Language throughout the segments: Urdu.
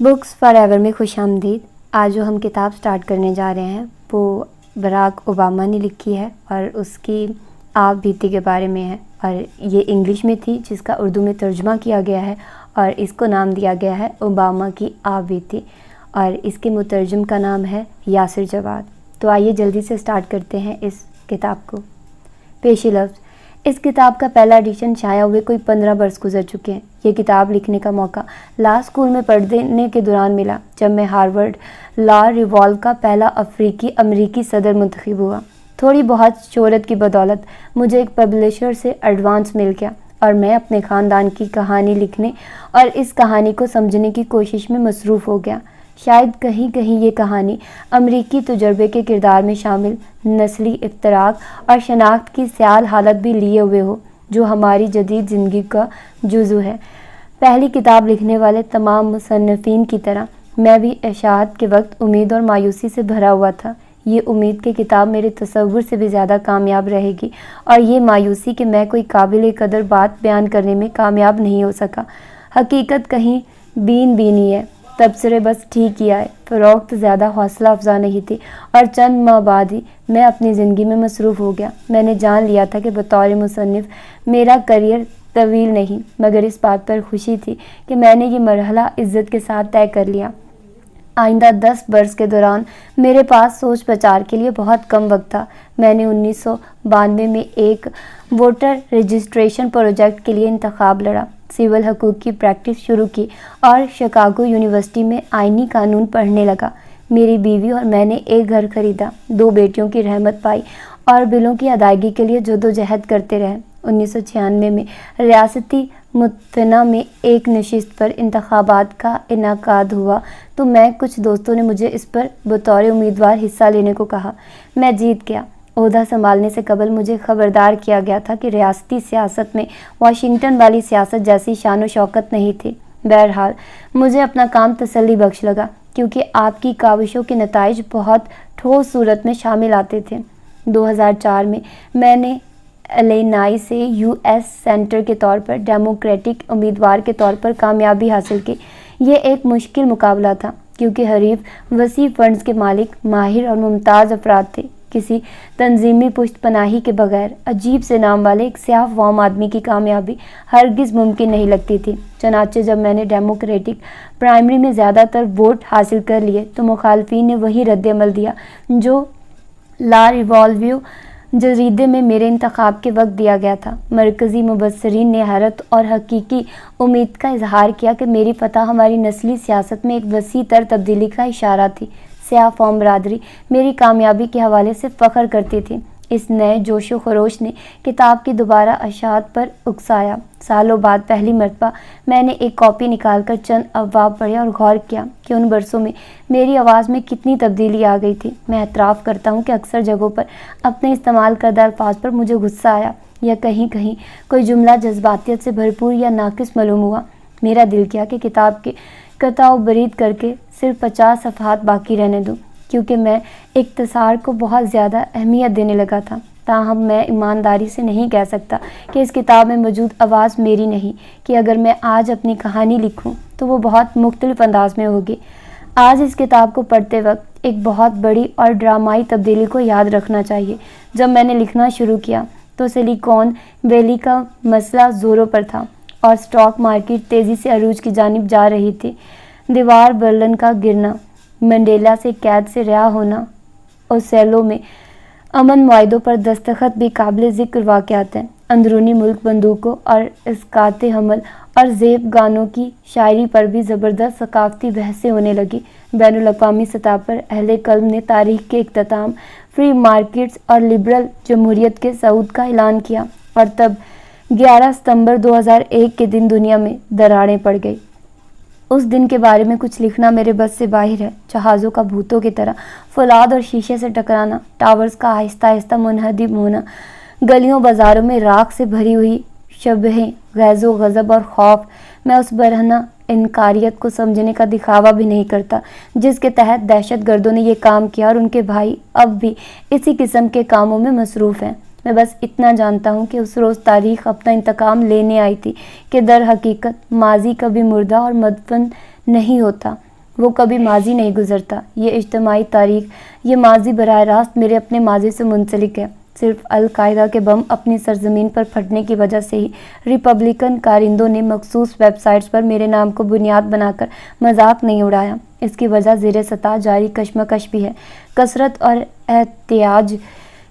بکس فار ایور میں خوش آمدید۔ آج جو ہم کتاب سٹارٹ کرنے جا رہے ہیں وہ براک اوباما نے لکھی ہے اور اس کی آپ بیتی کے بارے میں ہے، اور یہ انگلش میں تھی جس کا اردو میں ترجمہ کیا گیا ہے اور اس کو نام دیا گیا ہے اوباما کی آپ بیتی، اور اس کے مترجم کا نام ہے یاسر جواد۔ تو آئیے جلدی سے سٹارٹ کرتے ہیں اس کتاب کو۔ پیش لفظ، اس کتاب کا پہلا ایڈیشن شائع ہوئے کوئی 15 برس گزر چکے ہیں۔ یہ کتاب لکھنے کا موقع لا اسکول میں پڑھنے کے دوران ملا جب میں ہارورڈ لا ریوال کا پہلا افریقی امریکی صدر منتخب ہوا۔ تھوڑی بہت شہرت کی بدولت مجھے ایک پبلشر سے ایڈوانس مل گیا اور میں اپنے خاندان کی کہانی لکھنے اور اس کہانی کو سمجھنے کی کوشش میں مصروف ہو گیا۔ شاید کہیں کہیں یہ کہانی امریکی تجربے کے کردار میں شامل نسلی افتراق اور شناخت کی سیال حالت بھی لیے ہوئے ہو جو ہماری جدید زندگی کا جزو ہے۔ پہلی کتاب لکھنے والے تمام مصنفین کی طرح میں بھی اشاعت کے وقت امید اور مایوسی سے بھرا ہوا تھا۔ یہ امید کہ کتاب میرے تصور سے بھی زیادہ کامیاب رہے گی، اور یہ مایوسی کہ میں کوئی قابل قدر بات بیان کرنے میں کامیاب نہیں ہو سکا۔ حقیقت کہیں بین بینی ہے، تبصرے بس ٹھیک ہی آئے، فروخت زیادہ حوصلہ افزا نہیں تھی، اور چند ماہ بعد ہی میں اپنی زندگی میں مصروف ہو گیا۔ میں نے جان لیا تھا کہ بطور مصنف میرا کریئر طویل نہیں، مگر اس بات پر خوشی تھی کہ میں نے یہ مرحلہ عزت کے ساتھ طے کر لیا۔ آئندہ 10 برس کے دوران میرے پاس سوچ بچار کے لیے بہت کم وقت تھا۔ میں نے 1992 میں ایک ووٹر رجسٹریشن پروجیکٹ کے لیے انتخاب لڑا، سول حقوق کی پریکٹس شروع کی اور شکاگو یونیورسٹی میں آئینی قانون پڑھنے لگا۔ میری بیوی اور میں نے ایک گھر خریدا، 2 بیٹیوں کی رحمت پائی اور بلوں کی ادائیگی کے لیے جدوجہد کرتے رہے۔ 1996 میں ریاستی متنوع میں ایک نشست پر انتخابات کا انعقاد ہوا تو میں کچھ دوستوں نے مجھے اس پر بطور امیدوار حصہ لینے کو کہا۔ میں جیت گیا۔ عہدہ سنبھالنے سے قبل مجھے خبردار کیا گیا تھا کہ ریاستی سیاست میں واشنگٹن والی سیاست جیسی شان و شوکت نہیں تھی۔ بہرحال مجھے اپنا کام تسلی بخش لگا کیونکہ آپ کی کاوشوں کے نتائج بہت ٹھوس صورت میں شامل آتے تھے۔ 2004 میں میں نے الینائی سے یو ایس سینیٹر کے طور پر ڈیموکریٹک امیدوار کے طور پر کامیابی حاصل کی۔ یہ ایک مشکل مقابلہ تھا کیونکہ حریف وسیع فنڈز کے مالک، ماہر اور ممتاز افراد تھے۔ کسی تنظیمی پشت پناہی کے بغیر عجیب سے نام والے ایک سیاہ فام آدمی کی کامیابی ہرگز ممکن نہیں لگتی تھی۔ چنانچہ جب میں نے ڈیموکریٹک پرائمری میں زیادہ تر ووٹ حاصل کر لیے تو مخالفین نے وہی رد عمل دیا جو لا ریوالو جریدے میں میرے انتخاب کے وقت دیا گیا تھا۔ مرکزی مبصرین نے حیرت اور حقیقی امید کا اظہار کیا کہ میری فتح ہماری نسلی سیاست میں ایک وسیع تر تبدیلی کا اشارہ تھی۔ سیاہ فام برادری میری کامیابی کے حوالے سے فخر کرتی تھی۔ اس نئے جوش و خروش نے کتاب کی دوبارہ اشاعت پر اکسایا۔ سالوں بعد پہلی مرتبہ میں نے ایک کاپی نکال کر چند ابواب پڑھے اور غور کیا کہ ان برسوں میں میری آواز میں کتنی تبدیلی آ گئی تھی۔ میں اعتراف کرتا ہوں کہ اکثر جگہوں پر اپنے استعمال کردہ الفاظ پر مجھے غصہ آیا یا کہیں کہیں کوئی جملہ جذباتیت سے بھرپور یا ناقص معلوم ہوا۔ میرا دل کیا کہ کتاب کے قطع و برید کر کے صرف 50 صفحات باقی رہنے دوں، کیونکہ میں اختصار کو بہت زیادہ اہمیت دینے لگا تھا۔ تاہم میں ایمانداری سے نہیں کہہ سکتا کہ اس کتاب میں موجود آواز میری نہیں، کہ اگر میں آج اپنی کہانی لکھوں تو وہ بہت مختلف انداز میں ہوگی۔ آج اس کتاب کو پڑھتے وقت ایک بہت بڑی اور ڈرامائی تبدیلی کو یاد رکھنا چاہیے۔ جب میں نے لکھنا شروع کیا تو سلیکون ویلی کا مسئلہ زوروں پر تھا اور سٹاک مارکیٹ تیزی سے عروج کی جانب جا رہی تھی۔ دیوار برلن کا گرنا، منڈیلا سے قید سے رہا ہونا، اوسیلو میں امن معاہدوں پر دستخط بھی قابل ذکر واقعات ہیں۔ اندرونی ملک بندوقوں اور اسقاط حمل اور زیب گانوں کی شاعری پر بھی زبردست ثقافتی بحثیں ہونے لگی۔ بین الاقوامی سطح پر اہل قلم نے تاریخ کے اختتام، فری مارکیٹس اور لبرل جمہوریت کے صعود کا اعلان کیا، اور تب 11 ستمبر 2001 کے دن دنیا میں دراڑیں پڑ گئی۔ اس دن کے بارے میں کچھ لکھنا میرے بس سے باہر ہے۔ جہازوں کا بھوتوں کی طرح فولاد اور شیشے سے ٹکرانا، ٹاورز کا آہستہ آہستہ منہدم ہونا، گلیوں بازاروں میں راکھ سے بھری ہوئی شبہیں، غیظ و غضب اور خوف۔ میں اس برہنہ انکاریت کو سمجھنے کا دکھاوا بھی نہیں کرتا جس کے تحت دہشت گردوں نے یہ کام کیا، اور ان کے بھائی اب بھی اسی قسم کے کاموں میں مصروف ہیں۔ میں بس اتنا جانتا ہوں کہ اس روز تاریخ اپنا انتقام لینے آئی تھی کہ در حقیقت ماضی کبھی مردہ اور مدفن نہیں ہوتا۔ وہ کبھی ماضی نہیں گزرتا۔ یہ اجتماعی تاریخ، یہ ماضی براہ راست میرے اپنے ماضی سے منسلک ہے۔ صرف القاعدہ کے بم اپنی سرزمین پر پھٹنے کی وجہ سے ہی ریپبلکن کارندوں نے مخصوص ویب سائٹس پر میرے نام کو بنیاد بنا کر مذاق نہیں اڑایا۔ اس کی وجہ زیر سطح جاری کشمکش بھی ہے۔ کثرت اور احتیاج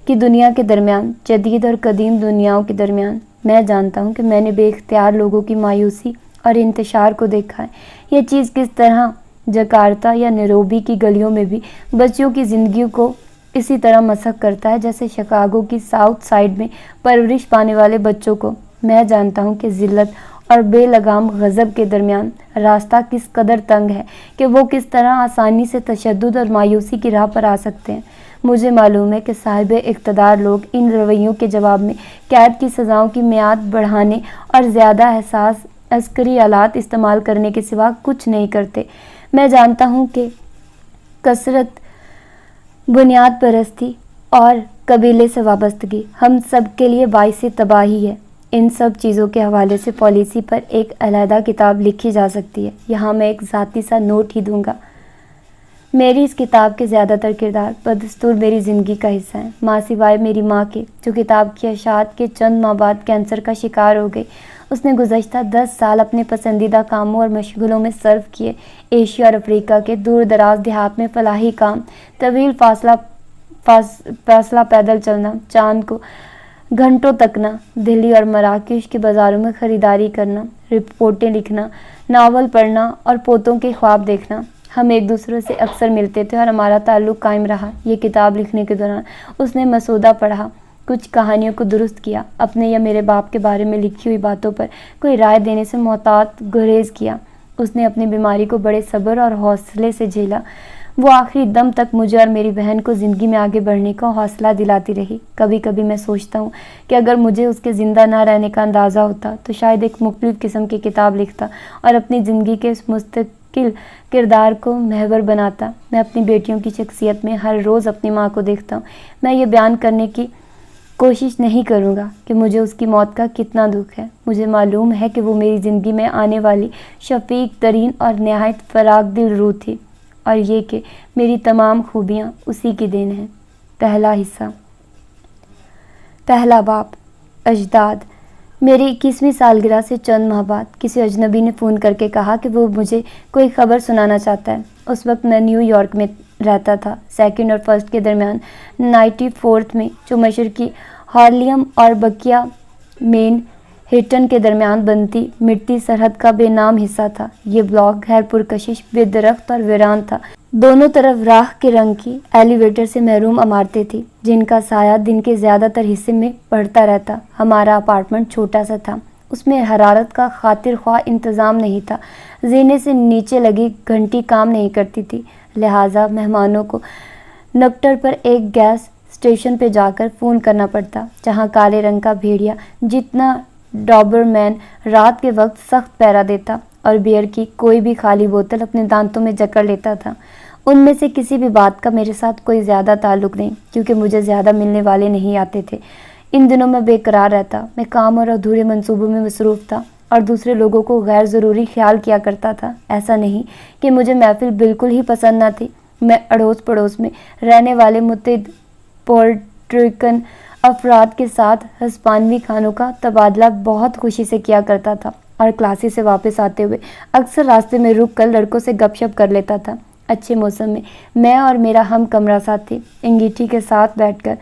کی دنیا کے درمیان، جدید اور قدیم دنیاؤں کے درمیان، میں جانتا ہوں کہ میں نے بے اختیار لوگوں کی مایوسی اور انتشار کو دیکھا ہے۔ یہ چیز کس طرح جکارتا یا نیروبی کی گلیوں میں بھی بچیوں کی زندگیوں کو اسی طرح مسخ کرتا ہے جیسے شکاگو کی ساؤتھ سائڈ میں پرورش پانے والے بچوں کو۔ میں جانتا ہوں کہ ذلت اور بے لگام غضب کے درمیان راستہ کس قدر تنگ ہے، کہ وہ کس طرح آسانی سے تشدد اور مایوسی کی راہ پر آ سکتے ہیں۔ مجھے معلوم ہے کہ صاحب اقتدار لوگ ان رویوں کے جواب میں قید کی سزاؤں کی میعاد بڑھانے اور زیادہ حساس عسکری آلات استعمال کرنے کے سوا کچھ نہیں کرتے۔ میں جانتا ہوں کہ کثرت، بنیاد پرستی اور قبیلے سے وابستگی ہم سب کے لیے باعث تباہی ہے۔ ان سب چیزوں کے حوالے سے پالیسی پر ایک علیحدہ کتاب لکھی جا سکتی ہے۔ یہاں میں ایک ذاتی سا نوٹ ہی دوں گا۔ میری اس کتاب کے زیادہ تر کردار بدستور میری زندگی کا حصہ ہیں، ماں سوائے میری ماں کے، جو کتاب کی اشاعت کے چند ماہ بعد کینسر کا شکار ہو گئی۔ اس نے گزشتہ 10 سال اپنے پسندیدہ کاموں اور مشغلوں میں صرف کیے۔ ایشیا اور افریقہ کے دور دراز دیہات میں فلاحی کام، طویل فاصلہ پیدل چلنا، چاند کو گھنٹوں تکنا، دہلی اور مراکش کے بازاروں میں خریداری کرنا، رپورٹیں لکھنا، ناول پڑھنا اور پوتوں کے خواب دیکھنا۔ ہم ایک دوسرے سے اکثر ملتے تھے اور ہمارا تعلق قائم رہا۔ یہ کتاب لکھنے کے دوران اس نے مسودہ پڑھا، کچھ کہانیوں کو درست کیا، اپنے یا میرے باپ کے بارے میں لکھی ہوئی باتوں پر کوئی رائے دینے سے محتاط گریز کیا۔ اس نے اپنی بیماری کو بڑے صبر اور حوصلے سے جھیلا۔ وہ آخری دم تک مجھے اور میری بہن کو زندگی میں آگے بڑھنے کا حوصلہ دلاتی رہی۔ کبھی کبھی میں سوچتا ہوں کہ اگر مجھے اس کے زندہ نہ رہنے کا اندازہ ہوتا تو شاید ایک مختلف قسم کی کتاب لکھتا اور اپنی زندگی کے اس مستقل کردار کو محور بناتا۔ میں اپنی بیٹیوں کی شخصیت میں ہر روز اپنی ماں کو دیکھتا ہوں۔ میں یہ بیان کرنے کی کوشش نہیں کروں گا کہ مجھے اس کی موت کا کتنا دکھ ہے۔ مجھے معلوم ہے کہ وہ میری زندگی میں آنے والی شفیق ترین اور نہایت فراخ دل روح تھی، اور یہ کہ میری تمام خوبیاں اسی کی دین ہیں۔ پہلا حصہ۔ پہلا باب۔ اجداد۔ میری 21ویں سالگرہ سے چند ماہ بعد کسی اجنبی نے فون کر کے کہا کہ وہ مجھے کوئی خبر سنانا چاہتا ہے۔ اس وقت میں نیو یارک میں رہتا تھا، 2 اور 1 کے درمیان 94 میں، جو مشرقی ہارلیم اور بکیا مین ہیٹن کے درمیان بنتی مٹی سرحد کا بے نام حصہ تھا۔ یہ بلاک غیر پرکشش، بے درخت اور ویران تھا۔ دونوں طرف راکھ کے رنگ کی ایلیویٹر سے محروم عمارتیں تھیں، جن کا سایہ دن کے زیادہ تر حصے میں پڑتا رہتا۔ ہمارا اپارٹمنٹ چھوٹا سا تھا، اس میں حرارت کا خاطر خواہ انتظام نہیں تھا، زینے سے نیچے لگی گھنٹی کام نہیں کرتی تھی، لہٰذا مہمانوں کو نکٹر پر ایک گیس اسٹیشن پہ جا کر فون کرنا پڑتا، جہاں کالے رنگ کا بھیڑیا جتنا ڈابرمین رات کے وقت سخت پہرا دیتا اور بیئر کی کوئی بھی خالی بوتل اپنے دانتوں میں جکڑ لیتا تھا۔ ان میں سے کسی بھی بات کا میرے ساتھ کوئی زیادہ تعلق نہیں، کیونکہ مجھے زیادہ ملنے والے نہیں آتے تھے۔ ان دنوں میں بے قرار رہتا، میں کام اور ادھورے منصوبوں میں مصروف تھا اور دوسرے لوگوں کو غیر ضروری خیال کیا کرتا تھا۔ ایسا نہیں کہ مجھے محفل بالکل ہی پسند نہ تھی۔ میں اڑوس پڑوس میں رہنے والے متعدد پورٹریکن افراد کے ساتھ ہسپانوی کھانوں کا تبادلہ بہت خوشی سے کیا کرتا تھا، اور کلاسز سے واپس آتے ہوئے اکثر راستے میں رک کر لڑکوں سے گپ شپ کر لیتا تھا۔ اچھے موسم میں اور میرا ہم کمرہ ساتھی انگیٹھی کے ساتھ بیٹھ کر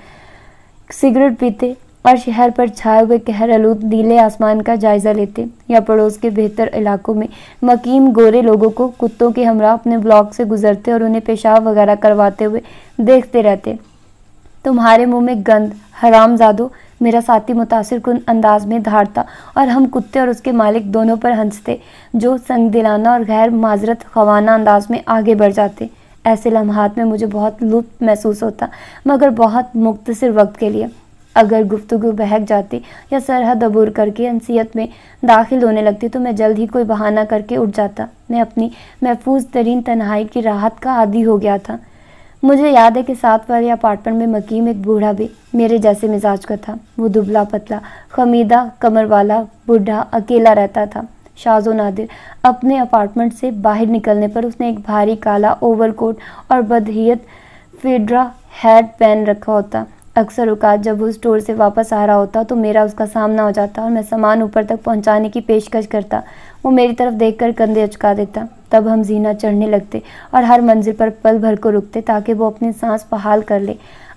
سگریٹ پیتے اور شہر پر چھائے ہوئے قہر آلود نیلے آسمان کا جائزہ لیتے، یا پڑوس کے بہتر علاقوں میں مقیم گورے لوگوں کو کتوں کے ہمراہ اپنے بلاک سے گزرتے اور انہیں پیشاب وغیرہ کرواتے ہوئے دیکھتے رہتے۔ تمہارے منہ میں گند، حرام زادو، میرا ساتھی متاثر کن انداز میں دھاڑتا، اور ہم کتے اور اس کے مالک دونوں پر ہنستے، جو سنگ دلانہ اور غیر معذرت خواہانہ انداز میں آگے بڑھ جاتے۔ ایسے لمحات میں مجھے بہت لطف محسوس ہوتا، مگر بہت مختصر وقت کے لیے۔ اگر گفتگو بہک جاتی یا سرحد عبور کر کے انسیت میں داخل ہونے لگتی تو میں جلد ہی کوئی بہانہ کر کے اٹھ جاتا۔ میں اپنی محفوظ ترین تنہائی کی راحت کا عادی ہو گیا تھا۔ مجھے یاد ہے کہ 7 والے اپارٹمنٹ میں مقیم ایک بوڑھا بھی میرے جیسے مزاج کا تھا۔ وہ دبلا پتلا، خمیدہ کمر والا بوڑھا اکیلا رہتا تھا۔ شاذ و نادر اپنے اپارٹمنٹ سے باہر نکلنے پر اس نے ایک بھاری کالا اوور کوٹ اور بدہیت فیڈرا ہیٹ پہن رکھا ہوتا۔ اکثر اوقات جب وہ اسٹور سے واپس آ رہا ہوتا تو میرا اس کا سامنا ہو جاتا اور میں سامان اوپر تک پہنچانے کی پیشکش کرتا۔ وہ میری طرف دیکھ کر کندھے اچکا دیتا۔ تب ہم زینہ چڑھنے لگتے اور ہر منزل پر پل بھر کو رکتے تاکہ وہ اپنی سانس بحال کر لے۔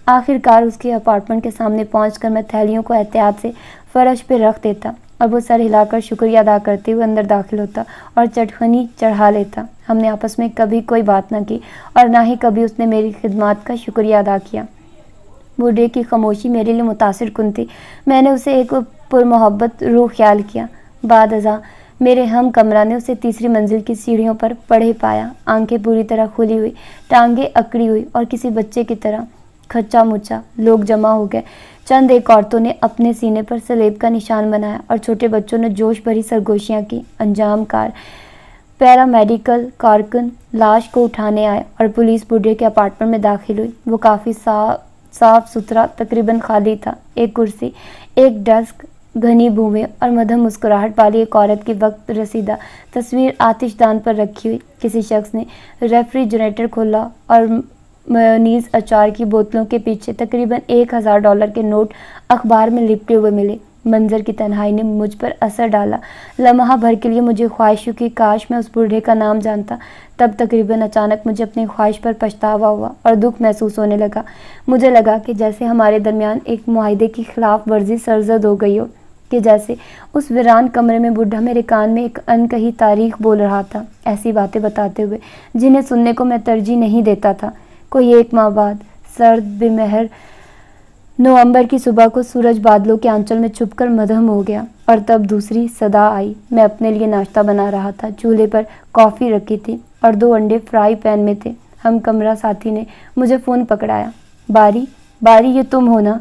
آخر کار اس کے اپارٹمنٹ کے سامنے پہنچ کر میں تھیلیوں کو احتیاط سے فرش پہ رکھ دیتا اور وہ سر ہلا کر شکریہ ادا کرتے ہوئے اندر داخل ہوتا اور چٹخنی چڑھا لیتا۔ ہم نے آپس میں کبھی کوئی بات نہ کی اور نہ ہی کبھی اس نے میری خدمات کا شکریہ ادا کیا۔ بوڑھے کی خاموشی میرے لیے متاثر کن تھی۔ میں نے اسے ایک پرمحبت روح خیال کیا۔ بعد ازاں میرے ہم کمرہ نے اسے تیسری منزل کی سیڑھیوں پر پڑے پایا، آنکھیں پوری طرح کھلی ہوئی، ٹانگیں اکڑی ہوئی اور کسی بچے کی طرح کھچا مچا۔ لوگ جمع ہو گئے۔ چند ایک عورتوں نے اپنے سینے پر سلیب کا نشان بنایا اور چھوٹے بچوں نے جوش بھری سرگوشیاں کی۔ انجام کار پیرامیڈیکل کارکن لاش کو اٹھانے آئے اور پولیس بوڑھے کے اپارٹمنٹ میں داخل ہوئی۔ وہ کافی صاف ستھرا، تقریباً خالی تھا۔ ایک کرسی، ایک ڈیسک، گھنی بھومیں اور مدھم مسکراہٹ والی ایک عورت کی وقت رسیدہ تصویر آتش دان پر رکھی ہوئی۔ کسی شخص نے ریفریجریٹر کھولا اور میونیز اچار کی بوتلوں کے پیچھے تقریباً $1000 کے نوٹ اخبار میں لپٹے ہوئے ملے۔ منظر کی تنہائی نے مجھ پر اثر ڈالا۔ لمحہ بھر کے لیے مجھے خواہش ہوئی کہ کاش میں اس بوڑھے کا نام جانتا۔ تب تقریباً اچانک مجھے اپنی خواہش پر پچھتاوا ہوا اور دکھ محسوس ہونے لگا۔ مجھے لگا کہ جیسے ہمارے درمیان ایک معاہدے کی خلاف ورزی سرزد ہو گئی ہو، کہ جیسے اس ویران کمرے میں بوڑھا میرے کان میں ایک انکہی تاریخ بول رہا تھا، ایسی باتیں بتاتے ہوئے جنہیں سننے کو میں ترجیح نہیں دیتا تھا۔ کوئی 1 ماہ بعد سرد بے مہر نومبر کی صبح کو سورج بادلوں کے آنچل میں چھپ کر مدھم ہو گیا اور تب دوسری صدا آئی۔ میں اپنے لیے ناشتہ بنا رہا تھا، چولہے پر کافی رکھی تھی اور 2 انڈے فرائی پین میں تھے۔ ہم کمرہ ساتھی نے مجھے فون پکڑایا۔ باری یہ تم ہو نا؟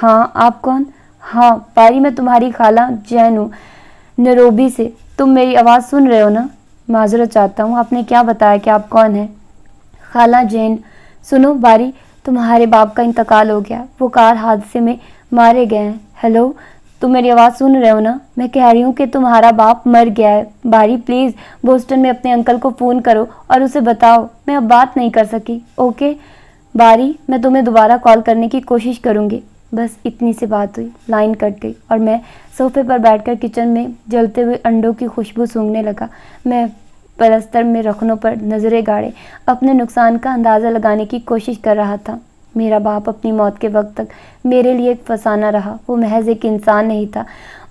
ہاں، آپ کون؟ ہاں باری، میں تمہاری خالہ جین ہوں، نیروبی سے۔ تم میری آواز سن رہے ہو نا؟ معذرت چاہتا ہوں، آپ نے کیا بتایا کہ آپ کون ہیں؟ خالہ جین۔ سنو باری، تمہارے باپ کا انتقال ہو گیا، وہ کار حادثے میں مارے گئے ہیں۔ ہیلو، تم میری آواز سن رہے ہو نا؟ میں کہہ رہی ہوں کہ تمہارا باپ مر گیا ہے۔ باری پلیز بوسٹن میں اپنے انکل کو فون کرو اور اسے بتاؤ میں اب بات نہیں کر سکی۔ اوکے باری، میں تمہیں دوبارہ کال کرنے کی کوشش کروں گی۔ بس اتنی سی بات ہوئی، لائن کٹ گئی اور میں صوفے پر بیٹھ کر کچن میں جلتے ہوئے انڈوں کی خوشبو سونگھنے لگا۔ میں پلستر میں رخنوں پر نظریں گاڑے اپنے نقصان کا اندازہ لگانے کی کوشش کر رہا تھا۔ میرا باپ اپنی موت کے وقت تک میرے لیے ایک فسانہ رہا۔ وہ محض ایک انسان نہیں تھا۔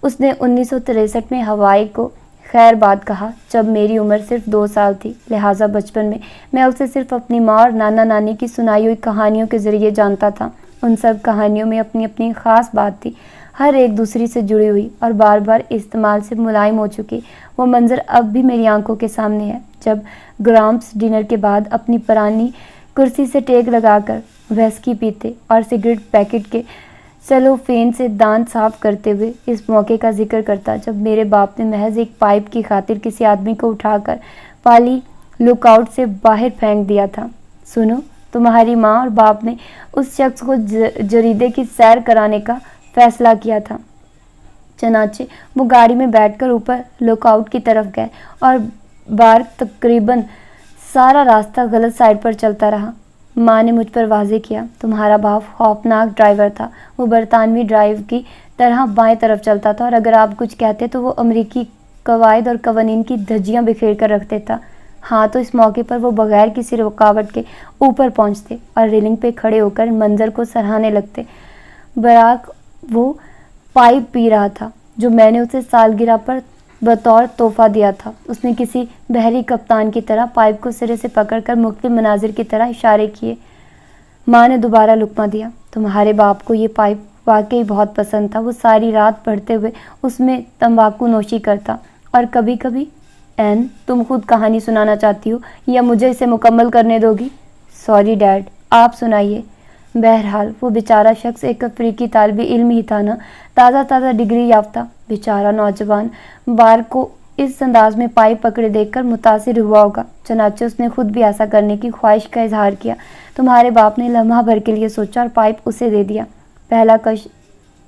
اس نے 1963 میں ہوائی کو خیر بات کہا جب میری عمر صرف 2 سال تھی، لہٰذا بچپن میں اسے صرف اپنی ماں اور نانا نانی کی سنائی ہوئی کہانیوں کے ذریعے جانتا تھا۔ ان سب کہانیوں میں اپنی اپنی خاص بات تھی، ہر ایک دوسری سے جڑی ہوئی اور بار بار استعمال سے ملائم ہو چکی۔ وہ منظر اب بھی میری آنکھوں کے سامنے ہے جب گرامپس ڈنر کے بعد اپنی پرانی کرسی سے ٹیک لگا کر ویسکی پیتے اور سگریٹ پیکٹ کے سیلوفین سے دانت صاف کرتے ہوئے اس موقع کا ذکر کرتا جب میرے باپ نے محض ایک پائپ کی خاطر کسی آدمی کو اٹھا کر پالی لک آؤٹ سے باہر پھینک دیا تھا۔ سنو، تمہاری ماں اور باپ نے اس شخص کو جریدے کی سیر کرانے کا فیصلہ کیا تھا۔ چنانچہ وہ گاڑی میں بیٹھ کر اوپر لک آؤٹ کی طرف گئے اور بار تقریباً سارا راستہ غلط سائڈ پر چلتا رہا۔ ماں نے مجھ پر واضح کیا، تمہارا باپ خوفناک ڈرائیور تھا۔ وہ برطانوی ڈرائیو کی طرح بائیں طرف چلتا تھا اور اگر آپ کچھ کہتے تو وہ امریکی قواعد اور قوانین کی دھجیاں بکھیر کر رکھ دیتا۔ ہاں، تو اس موقع پر وہ بغیر کسی رکاوٹ کے اوپر پہنچتے اور ریلنگ پہ کھڑے ہو کر منظر کو سراہنے لگتے۔ براک وہ پائپ پی رہا تھا جو میں نے اسے سالگرہ پر بطور تحفہ دیا تھا۔ اس نے کسی بحری کپتان کی طرح پائپ کو سرے سے پکڑ کر مختلف مناظر کی طرح اشارے کیے۔ ماں نے دوبارہ لقمہ دیا۔ تمہارے باپ کو یہ پائپ واقعی بہت پسند تھا۔ وہ ساری رات پڑھتے ہوئے اس میں تمباکو نوشی کرتا اور کبھی کبھی این، تم خود کہانی سنانا چاہتی ہو یا مجھے اسے مکمل کرنے دو گی؟ سوری ڈیڈ، آپ سنائیے۔ بہرحال وہ بیچارہ شخص ایک افریقی طالب علم ہی تھا نا، تازہ ڈگری یافتہ۔ بیچارہ نوجوان بار کو اس انداز میں پائپ پکڑے دیکھ کر متاثر ہوا ہوگا، چنانچہ اس نے خود بھی ایسا کرنے کی خواہش کا اظہار کیا۔ تمہارے باپ نے لمحہ بھر کے لیے سوچا اور پائپ اسے دے دیا۔ پہلا کش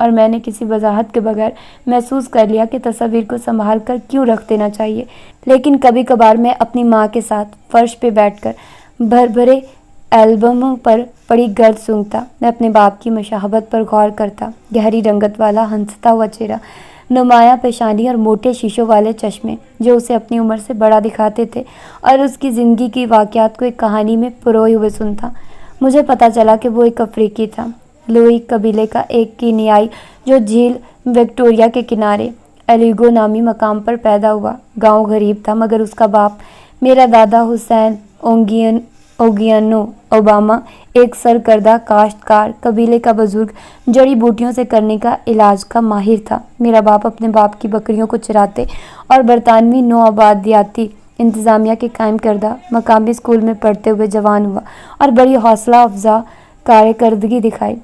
اور میں نے کسی وضاحت کے بغیر محسوس کر لیا کہ تصویر کو سنبھال کر کیوں رکھ دینا چاہیے۔ لیکن کبھی کبھار میں اپنی ماں کے ساتھ فرش پہ بیٹھ کر بھرے البموں پر پڑی گرد سونگھتا، میں اپنے باپ کی مشابہت پر غور کرتا۔ گہری رنگت والا ہنستا ہوا چہرہ، نمایاں پیشانی اور موٹے شیشوں والے چشمے جو اسے اپنی عمر سے بڑا دکھاتے تھے، اور اس کی زندگی کی واقعات کو ایک کہانی میں پروئے ہوئے سنتا۔ مجھے پتا چلا کہ وہ ایک افریقی تھا، لوئی قبیلے کا ایک کینیائی جو جھیل وکٹوریہ کے کنارے الیگو نامی مقام پر پیدا ہوا۔ گاؤں غریب تھا، مگر اس کا باپ، میرا دادا حسین اوگیانو اوباما، ایک سرکردہ کاشتکار، قبیلے کا بزرگ، جڑی بوٹیوں سے کرنے کا علاج کا ماہر تھا۔ میرا باپ اپنے باپ کی بکریوں کو چراتے اور برطانوی نوآبادیاتی انتظامیہ کے قائم کردہ مقامی اسکول میں پڑھتے ہوئے جوان ہوا اور بڑی حوصلہ افزا کارکردگی دکھائی۔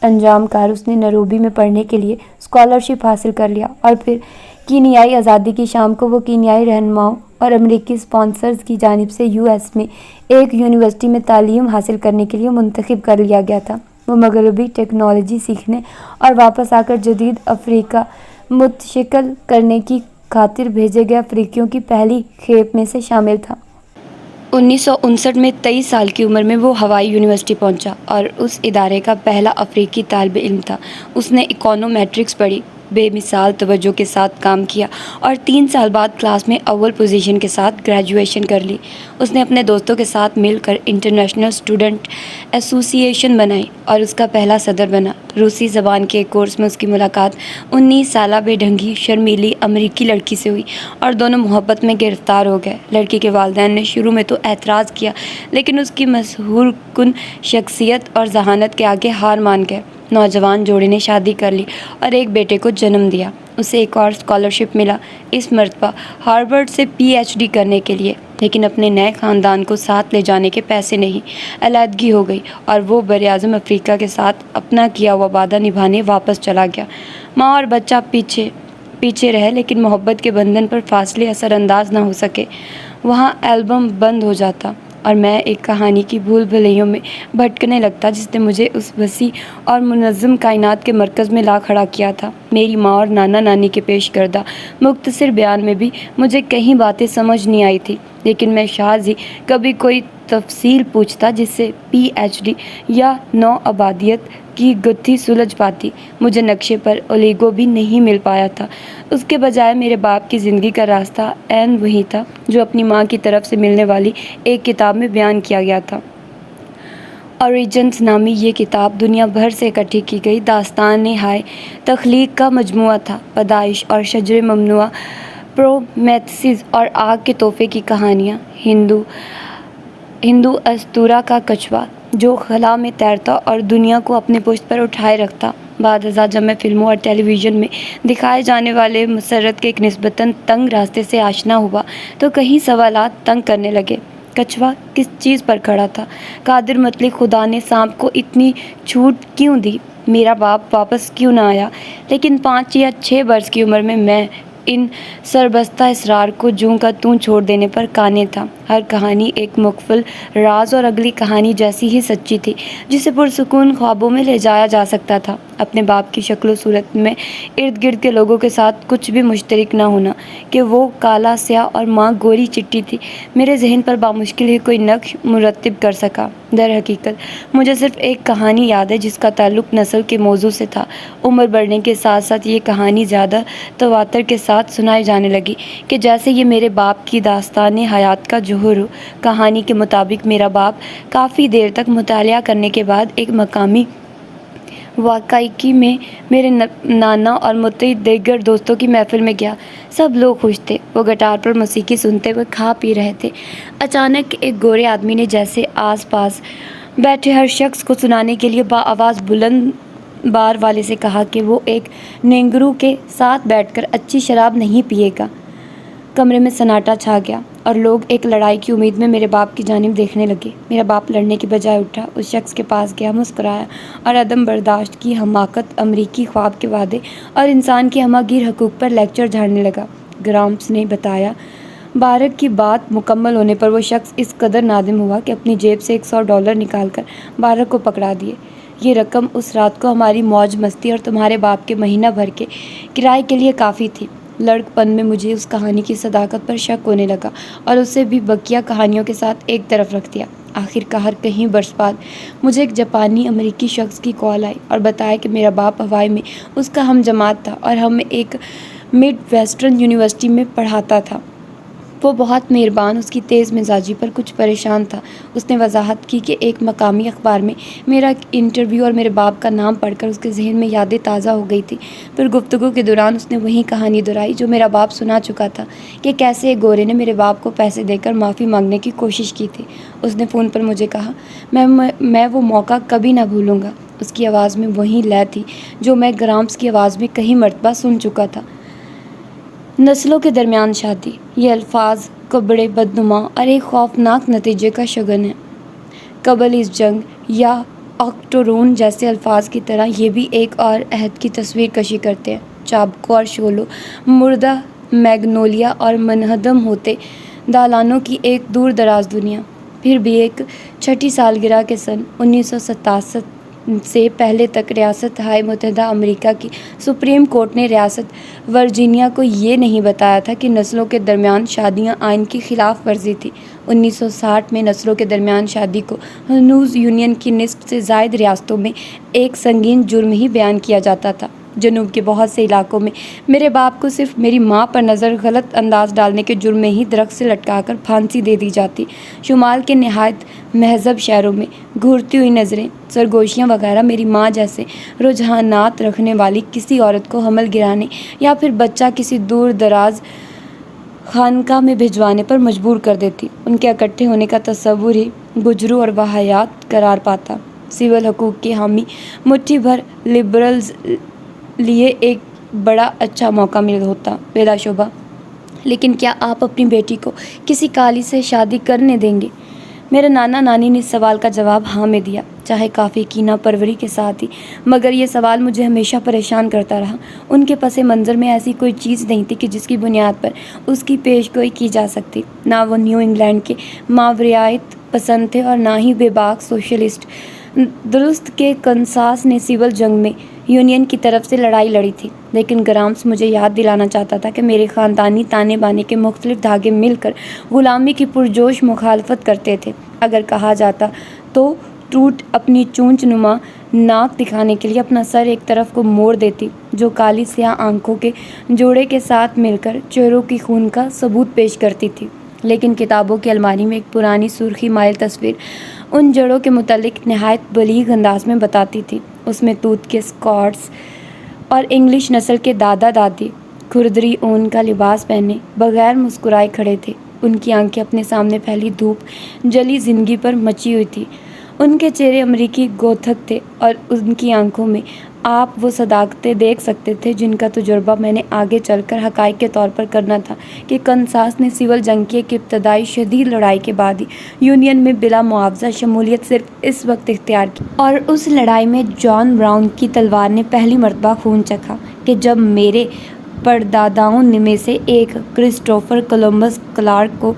انجام کار اس نے نیروبی میں پڑھنے کے لیے اسکالرشپ حاصل کر لیا اور پھر کینیائی آزادی کی شام کو وہ کینیائی رہنماؤں اور امریکی اسپانسرز کی جانب سے US میں ایک یونیورسٹی میں تعلیم حاصل کرنے کے لیے منتخب کر لیا گیا تھا۔ وہ مغربی ٹیکنالوجی سیکھنے اور واپس آ کر جدید افریقہ متشکل کرنے کی خاطر بھیجے گئے افریقیوں کی پہلی کھیپ میں سے شامل تھا۔ 1959 میں 23 سال کی عمر میں وہ ہوائی یونیورسٹی پہنچا اور اس ادارے کا پہلا افریقی طالب علم تھا۔ اس نے اکانومیٹرکس پڑھی، بے مثال توجہ کے ساتھ کام کیا اور 3 سال بعد کلاس میں اول پوزیشن کے ساتھ گریجویشن کر لی۔ اس نے اپنے دوستوں کے ساتھ مل کر انٹرنیشنل اسٹوڈنٹ ایسوسی ایشن بنائی اور اس کا پہلا صدر بنا۔ روسی زبان کے ایک کورس میں اس کی ملاقات 19 سالہ بے ڈھنگی شرمیلی امریکی لڑکی سے ہوئی اور دونوں محبت میں گرفتار ہو گئے۔ لڑکی کے والدین نے شروع میں تو اعتراض کیا، لیکن اس کی مسحور کن شخصیت اور ذہانت کے آگے ہار مان گئے۔ نوجوان جوڑے نے شادی کر لی اور ایک بیٹے کو جنم دیا۔ اسے ایک اور اسکالرشپ ملا، اس مرتبہ ہارورڈ سے PhD کرنے کے لیے، لیکن اپنے نئے خاندان کو ساتھ لے جانے کے پیسے نہیں۔ علیحدگی ہو گئی اور وہ براعظم افریقہ کے ساتھ اپنا کیا ہوا وعدہ نبھانے واپس چلا گیا۔ ماں اور بچہ پیچھے رہے، لیکن محبت کے بندھن پر فاصلے اثر انداز نہ ہو سکے۔ وہاں البم بند ہو جاتا اور میں ایک کہانی کی بھول بھلیوں میں بھٹکنے لگتا جس نے مجھے اس وسیع اور منظم کائنات کے مرکز میں لا کھڑا کیا تھا۔ میری ماں اور نانا نانی کے پیش کردہ مختصر بیان میں بھی مجھے کئی باتیں سمجھ نہیں آئی تھی، لیکن میں شاذ ہی کبھی کوئی تفصیل پوچھتا جس سے PhD یا نوآبادیت کی گتھی سلجھ پاتی۔ مجھے نقشے پر اولیگو بھی نہیں مل پایا تھا۔ اس کے بجائے میرے باپ کی زندگی کا راستہ عین وہی تھا جو اپنی ماں کی طرف سے ملنے والی ایک کتاب میں بیان کیا گیا تھا۔ اوریجنز نامی یہ کتاب دنیا بھر سے اکٹھی کی گئی داستان ہائے تخلیق کا مجموعہ تھا۔ پیدائش اور شجر ممنوعہ، پرومیتھیس اور آگ کے تحفے کی کہانیاں، ہندو اسطورہ کا کچھوا جو خلا میں تیرتا اور دنیا کو اپنے پشت پر اٹھائے رکھتا۔ بعد ازاں جب میں فلموں اور ٹیلی ویژن میں دکھائے جانے والے مسرت کے ایک نسبتاً تنگ راستے سے آشنا ہوا تو کئی سوالات تنگ کرنے لگے۔ کچھوا کس چیز پر کھڑا تھا؟ قادر مطلق خدا نے سانپ کو اتنی چھوٹ کیوں دی؟ میرا باپ واپس کیوں نہ آیا؟ لیکن 5 یا 6 برس کی عمر میں ان سربستہ اسرار کو جوں کا توں چھوڑ دینے پر قانع تھا۔ ہر کہانی ایک مقفل راز اور اگلی کہانی جیسی ہی سچی تھی جسے پرسکون خوابوں میں لے جایا جا سکتا تھا۔ اپنے باپ کی شکل و صورت میں ارد گرد کے لوگوں کے ساتھ کچھ بھی مشترک نہ ہونا کہ وہ کالا سیاہ اور ماں گوری چٹی تھی، میرے ذہن پر بامشکل ہی کوئی نقش مرتب کر سکا۔ در حقیقت مجھے صرف ایک کہانی یاد ہے جس کا تعلق نسل کے موضوع سے تھا۔ عمر بڑھنے کے ساتھ ساتھ یہ کہانی زیادہ تواتر کے ساتھ سنائی جانے لگی کہ جیسے یہ میرے باپ کی داستان حیات کا جوہر ہو۔ کہانی کے مطابق میرا باپ کافی دیر تک مطالعہ کرنے کے بعد ایک مقامی واقعی میں میرے نانا اور متعدد دیگر دوستوں کی محفل میں گیا۔ سب لوگ خوش تھے، وہ گٹار پر موسیقی سنتے ہوئے کھا پی رہے تھے۔ اچانک ایک گورے آدمی نے جیسے آس پاس بیٹھے ہر شخص کو سنانے کے لیے بآواز بلند بار والے سے کہا کہ وہ ایک نینگرو کے ساتھ بیٹھ کر اچھی شراب نہیں پیے گا۔ کمرے میں سناٹا چھا گیا اور لوگ ایک لڑائی کی امید میں میرے باپ کی جانب دیکھنے لگے۔ میرا باپ لڑنے کی بجائے اٹھا، اس شخص کے پاس گیا، مسکرایا اور عدم برداشت کی حماقت، امریکی خواب کے وعدے اور انسان کے ہمہ گیر حقوق پر لیکچر جھاڑنے لگا۔ گرامس نے بتایا، بارک کی بات مکمل ہونے پر وہ شخص اس قدر نادم ہوا کہ اپنی جیب سے $100 نکال کر بارک کو پکڑا دیے۔ یہ رقم اس رات کو ہماری موج مستی اور تمہارے باپ کے مہینہ بھر کے کرائے کے لیے کافی تھی۔ لڑکپن میں مجھے اس کہانی کی صداقت پر شک ہونے لگا اور اسے بھی بقیہ کہانیوں کے ساتھ ایک طرف رکھ دیا۔ آخر کار کئی برس بعد مجھے ایک جاپانی امریکی شخص کی کال آئی اور بتایا کہ میرا باپ ہوائی میں اس کا ہم جماعت تھا اور ہمیں ایک مڈ ویسٹرن یونیورسٹی میں پڑھاتا تھا۔ وہ بہت مہربان، اس کی تیز مزاجی پر کچھ پریشان تھا۔ اس نے وضاحت کی کہ ایک مقامی اخبار میں میرا انٹرویو اور میرے باپ کا نام پڑھ کر اس کے ذہن میں یادیں تازہ ہو گئی تھی۔ پھر گفتگو کے دوران اس نے وہی کہانی دہرائی جو میرا باپ سنا چکا تھا کہ کیسے ایک گورے نے میرے باپ کو پیسے دے کر معافی مانگنے کی کوشش کی تھی۔ اس نے فون پر مجھے کہا، میں وہ موقع کبھی نہ بھولوں گا۔ اس کی آواز میں وہی لے تھی جو میں گرامس کی آواز میں کئی مرتبہ سن چکا تھا۔ نسلوں کے درمیان شادی، یہ الفاظ کبڑے بدنما اور ایک خوفناک نتیجے کا شگن ہے۔ قبل اس جنگ یا اکٹورون جیسے الفاظ کی طرح یہ بھی ایک اور عہد کی تصویر کشی کرتے ہیں، چابکوں اور شعلوں، مردہ میگنولیا اور منہدم ہوتے دالانوں کی ایک دور دراز دنیا۔ پھر بھی ایک چھٹی سالگرہ کے سن 1967 سے پہلے تک ریاست ہائے متحدہ امریکہ کی سپریم کورٹ نے ریاست ورجینیا کو یہ نہیں بتایا تھا کہ نسلوں کے درمیان شادیاں آئین کی خلاف ورزی تھی۔ 1960 میں نسلوں کے درمیان شادی کو ہنوز یونین کی نصف سے زائد ریاستوں میں ایک سنگین جرم ہی بیان کیا جاتا تھا۔ جنوب کے بہت سے علاقوں میں میرے باپ کو صرف میری ماں پر نظر غلط انداز ڈالنے کے جرم میں ہی درخت سے لٹکا کر پھانسی دے دی جاتی۔ شمال کے نہایت مہذب شہروں میں گھورتی ہوئی نظریں، سرگوشیاں وغیرہ میری ماں جیسے رجحانات رکھنے والی کسی عورت کو حمل گرانے یا پھر بچہ کسی دور دراز خانقاہ میں بھجوانے پر مجبور کر دیتی۔ ان کے اکٹھے ہونے کا تصور ہی گجرو اور واہیات قرار پاتا۔ سول حقوق کے حامی مٹھی بھر لبرلز لیے ایک بڑا اچھا موقع مل ہوتا بلا شبہ، لیکن کیا آپ اپنی بیٹی کو کسی کالی سے شادی کرنے دیں گے؟ میرے نانا نانی نے اس سوال کا جواب ہاں میں دیا، چاہے کافی کینہ پروری کے ساتھ ہی، مگر یہ سوال مجھے ہمیشہ پریشان کرتا رہا۔ ان کے پس منظر میں ایسی کوئی چیز نہیں تھی کہ جس کی بنیاد پر اس کی پیش گوئی کی جا سکتی۔ نہ وہ نیو انگلینڈ کے ماوریت پسند تھے اور نہ ہی بے باک سوشلسٹ۔ درست کہ کنساس نے سول جنگ میں یونین کی طرف سے لڑائی لڑی تھی، لیکن گرامس مجھے یاد دلانا چاہتا تھا کہ میرے خاندانی تانے بانے کے مختلف دھاگے مل کر غلامی کی پرجوش مخالفت کرتے تھے۔ اگر کہا جاتا تو ٹوٹ اپنی چونچ نما ناک دکھانے کے لیے اپنا سر ایک طرف کو موڑ دیتی، جو کالی سیاہ آنکھوں کے جوڑے کے ساتھ مل کر چہروں کی خون کا ثبوت پیش کرتی تھی۔ لیکن کتابوں کی الماری میں ایک پرانی سرخی مائل تصویر ان جڑوں کے متعلق نہایت بلیغ انداز میں بتاتی تھی۔ اس میں توت کے اسکاٹس اور انگلش نسل کے دادا دادی کھردری اون کا لباس پہنے بغیر مسکرائے کھڑے تھے۔ ان کی آنکھیں اپنے سامنے پھیلی دھوپ جلی زندگی پر مچی ہوئی تھی۔ ان کے چہرے امریکی گوتھک تھے اور ان کی آنکھوں میں آپ وہ صداقتیں دیکھ سکتے تھے جن کا تجربہ میں نے آگے چل کر حقائق کے طور پر کرنا تھا کہ کنساس نے سول جنگ کی ایک ابتدائی شدید لڑائی کے بعد ہی یونین میں بلا معاوضہ شمولیت صرف اس وقت اختیار کی، اور اس لڑائی میں جان براؤن کی تلوار نے پہلی مرتبہ خون چکھا کہ جب میرے پرداداؤں میں سے ایک کرسٹوفر کولمبس کلارک کو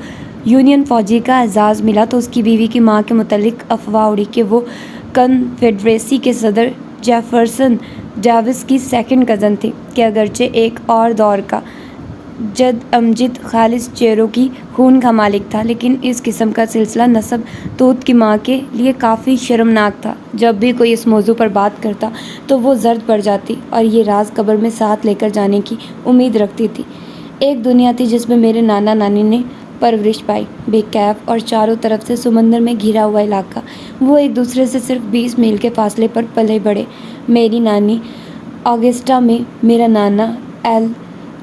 یونین فوجی کا اعزاز ملا تو اس کی بیوی کی ماں کے متعلق افواہ اڑی کہ وہ کنفیڈریسی کے صدر جیفرسن ڈیوس کی سیکنڈ کزن تھی، کہ اگرچہ ایک اور دور کا جد امجد خالص چہروں کی خون کا مالک تھا، لیکن اس قسم کا سلسلہ نسب توت کی ماں کے لیے کافی شرمناک تھا۔ جب بھی کوئی اس موضوع پر بات کرتا تو وہ زرد پڑ جاتی اور یہ راز قبر میں ساتھ لے کر جانے کی امید رکھتی تھی۔ ایک دنیا تھی جس میں میرے نانا نانی نے پرورش پائی، بے کیف اور چاروں طرف سے سمندر میں گھرا ہوا علاقہ۔ وہ ایک دوسرے سے صرف 20 میل کے فاصلے پر پلے بڑھے، میری نانی آگسٹا میں، میرا نانا ایل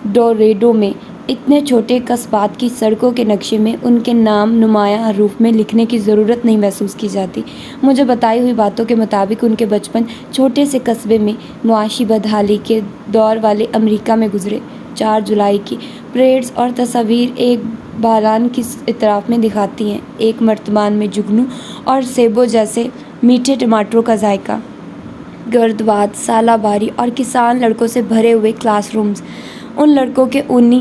ڈوریڈو میں۔ اتنے چھوٹے قصبات کی سڑکوں کے نقشے میں ان کے نام نمایاں حروف میں لکھنے کی ضرورت نہیں محسوس کی جاتی۔ مجھے بتائی ہوئی باتوں کے مطابق ان کے بچپن چھوٹے سے قصبے میں معاشی بدحالی کے دور والے امریکہ میں گزرے۔ 4 جولائی کی پریڈز اور تصاویر ایک باران کی اطراف میں دکھاتی ہیں، ایک مرتبان میں جگنو اور سیبوں جیسے میٹھے ٹماٹروں کا ذائقہ، گرد باد، سالہ باری اور کسان لڑکوں سے بھرے ہوئے کلاس رومز، ان لڑکوں کے اونی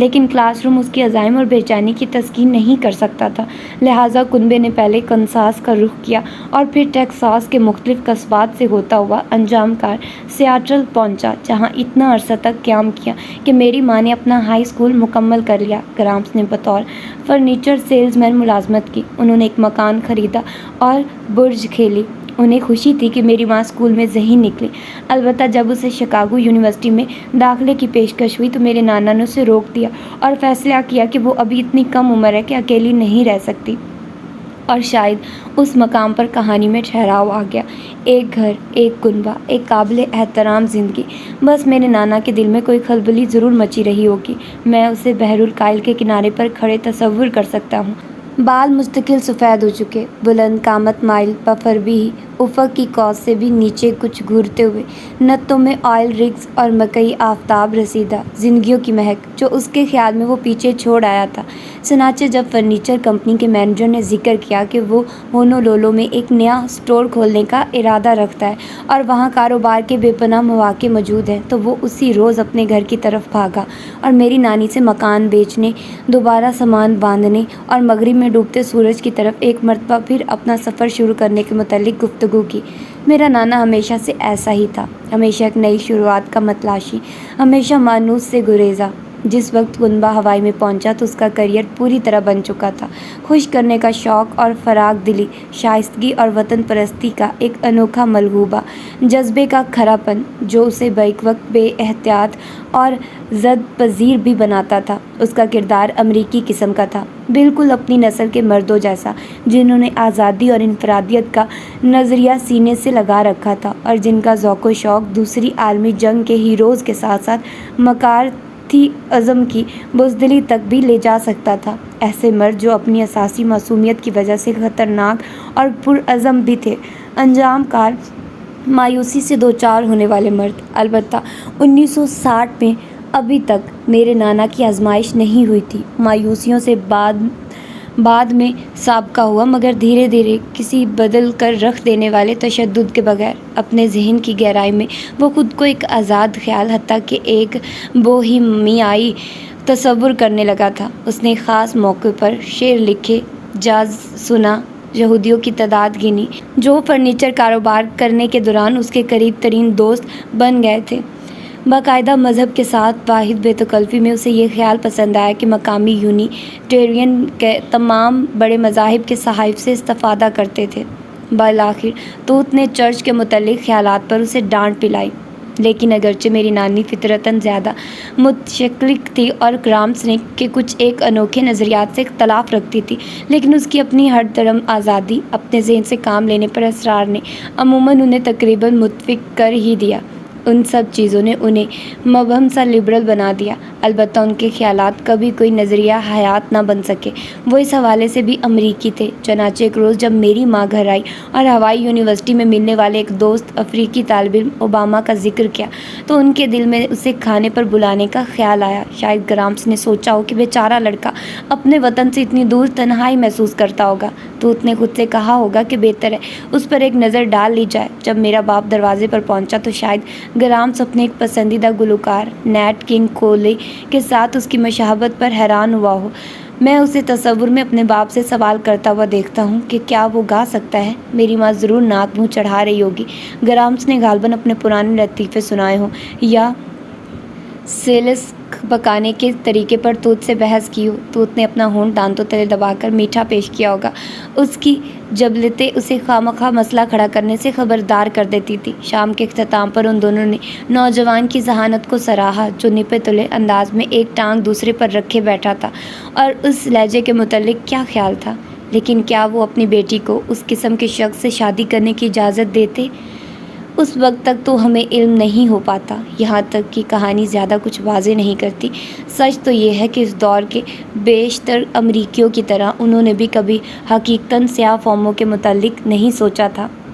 لیکن کلاس روم اس کی عزائم اور بے چینی کی تسکین نہیں کر سکتا تھا، لہٰذا کنبے نے پہلے کنساس کا رخ کیا اور پھر ٹیکساس کے مختلف قصبات سے ہوتا ہوا انجام کار سیاٹل پہنچا، جہاں اتنا عرصہ تک قیام کیا کہ میری ماں نے اپنا ہائی اسکول مکمل کر لیا۔ گرامس نے بطور فرنیچر سیلز مین ملازمت کی، انہوں نے ایک مکان خریدا اور برج کھیلی۔ انہیں خوشی تھی کہ میری ماں اسکول میں ذہین نکلی، البتہ جب اسے شکاگو یونیورسٹی میں داخلے کی پیشکش ہوئی تو میرے نانا نے اسے روک دیا اور فیصلہ کیا کہ وہ ابھی اتنی کم عمر ہے کہ اکیلی نہیں رہ سکتی، اور شاید اس مقام پر کہانی میں ٹھہراؤ آ گیا۔ ایک گھر، ایک کنبہ، ایک قابل احترام زندگی، بس میرے نانا کے دل میں کوئی خلبلی ضرور مچی رہی ہوگی۔ میں اسے بحر الکاہل کے کنارے پر کھڑے تصور کر سکتا ہوں، بال مستقل سفید ہو چکے، بلند قامت مائل بفر بھی افق کی قوس سے بھی نیچے کچھ گھورتے ہوئے، نتوں میں آئل ریگز اور مکئی آفتاب رسیدہ زندگیوں کی مہک جو اس کے خیال میں وہ پیچھے چھوڑ آیا تھا۔ چنانچہ جب فرنیچر کمپنی کے مینیجر نے ذکر کیا کہ وہ ہونولولو میں ایک نیا اسٹور کھولنے کا ارادہ رکھتا ہے اور وہاں کاروبار کے بے پناہ مواقع موجود ہیں، تو وہ اسی روز اپنے گھر کی طرف بھاگا اور میری نانی سے مکان بیچنے، دوبارہ سامان باندھنے اور مغرب میں ڈوبتے سورج کی طرف ایک مرتبہ پھر اپنا سفر شروع کرنے کے متعلق گفتگو کی۔ میرا نانا ہمیشہ سے ایسا ہی تھا، ہمیشہ ایک نئی شروعات کا متلاشی، ہمیشہ مانوس سے گریزاں۔ جس وقت کنبہ ہوائی میں پہنچا تو اس کا کیریئر پوری طرح بن چکا تھا۔ خوش کرنے کا شوق اور فراغ دلی، شائستگی اور وطن پرستی کا ایک انوکھا ملغوبہ، جذبے کا کھرا پن جو اسے بیک وقت بے احتیاط اور زد پذیر بھی بناتا تھا۔ اس کا کردار امریکی قسم کا تھا، بالکل اپنی نسل کے مردوں جیسا، جنہوں نے آزادی اور انفرادیت کا نظریہ سینے سے لگا رکھا تھا اور جن کا ذوق و شوق دوسری عالمی جنگ کے ہیروز کے ساتھ ساتھ مکارتھی ازم کی بزدلی تک بھی لے جا سکتا تھا۔ ایسے مرد جو اپنی اساسی معصومیت کی وجہ سے خطرناک اور پرعزم بھی تھے، انجام کار، مایوسی سے دوچار ہونے والے مرد۔ البتہ 1960 میں ابھی تک میرے نانا کی آزمائش نہیں ہوئی تھی۔ مایوسیوں سے بعد میں سابقہ ہوا، مگر دھیرے دھیرے کسی بدل کر رکھ دینے والے تشدد کے بغیر۔ اپنے ذہن کی گہرائی میں وہ خود کو ایک آزاد خیال، حتیٰ کہ ایک بوہیمیائی تصور کرنے لگا تھا۔ اس نے خاص موقع پر شعر لکھے، جاز سنا، یہودیوں کی تعداد گنی جو فرنیچر کاروبار کرنے کے دوران اس کے قریب ترین دوست بن گئے تھے۔ باقاعدہ مذہب کے ساتھ واحد بے تکلفی میں اسے یہ خیال پسند آیا کہ مقامی یونیٹیرین کے تمام بڑے مذاہب کے صحائف سے استفادہ کرتے تھے۔ بالآخر توت نے چرچ کے متعلق خیالات پر اسے ڈانٹ پلائی، لیکن اگرچہ میری نانی فطرتاً زیادہ متشکک تھی اور گرامس نے کے کچھ ایک انوکھے نظریات سے اختلاف رکھتی تھی، لیکن اس کی اپنی ہر درم آزادی، اپنے ذہن سے کام لینے پر اصرار نے عموماً انہیں تقریباً متفق کر ہی دیا۔ ان سب چیزوں نے انہیں مبہم سا لبرل بنا دیا، البتہ ان کے خیالات کبھی کوئی نظریہ حیات نہ بن سکے۔ وہ اس حوالے سے بھی امریکی تھے۔ چنانچہ ایک روز جب میری ماں گھر آئی اور ہوائی یونیورسٹی میں ملنے والے ایک دوست افریقی طالب علم اوباما کا ذکر کیا تو ان کے دل میں اسے کھانے پر بلانے کا خیال آیا۔ شاید گرامس نے سوچا ہو کہ بیچارہ لڑکا اپنے وطن سے اتنی دور تنہائی محسوس کرتا ہوگا، تو اس نے خود سے کہا ہوگا کہ بہتر ہے اس پر ایک نظر ڈال لی جائے۔ جب میرا باپ دروازے پر پہنچا تو شاید گرامس اپنے ایک پسندیدہ گلوکار نیٹ کنگ کولے کے ساتھ اس کی مشابہت پر حیران ہوا ہو۔ میں اسے تصور میں اپنے باپ سے سوال کرتا ہوا دیکھتا ہوں کہ کیا وہ گا سکتا ہے؟ میری ماں ضرور ناک منہ چڑھا رہی ہوگی۔ گرامس نے غالباً اپنے پرانے لطیفے سنائے ہوں یا سیلس پکانے کے طریقے پر توت سے بحث کی ہو۔ توت نے اپنا ہونٹ دانتوں تلے دبا کر میٹھا پیش کیا ہوگا۔ اس کی جبلتیں اسے خوامخواہ مسئلہ کھڑا کرنے سے خبردار کر دیتی تھی۔ شام کے اختتام پر ان دونوں نے نوجوان کی ذہانت کو سراہا، جو نپے تلے انداز میں ایک ٹانگ دوسرے پر رکھے بیٹھا تھا، اور اس لہجے کے متعلق کیا خیال تھا؟ لیکن کیا وہ اپنی بیٹی کو اس قسم کے شخص سے شادی کرنے کی اجازت دیتے؟ اس وقت تک تو ہمیں علم نہیں ہو پاتا، یہاں تک کہ کہانی زیادہ کچھ واضح نہیں کرتی۔ سچ تو یہ ہے کہ اس دور کے بیشتر امریکیوں کی طرح انہوں نے بھی کبھی حقیقتاً سیاہ فاموں کے متعلق نہیں سوچا تھا۔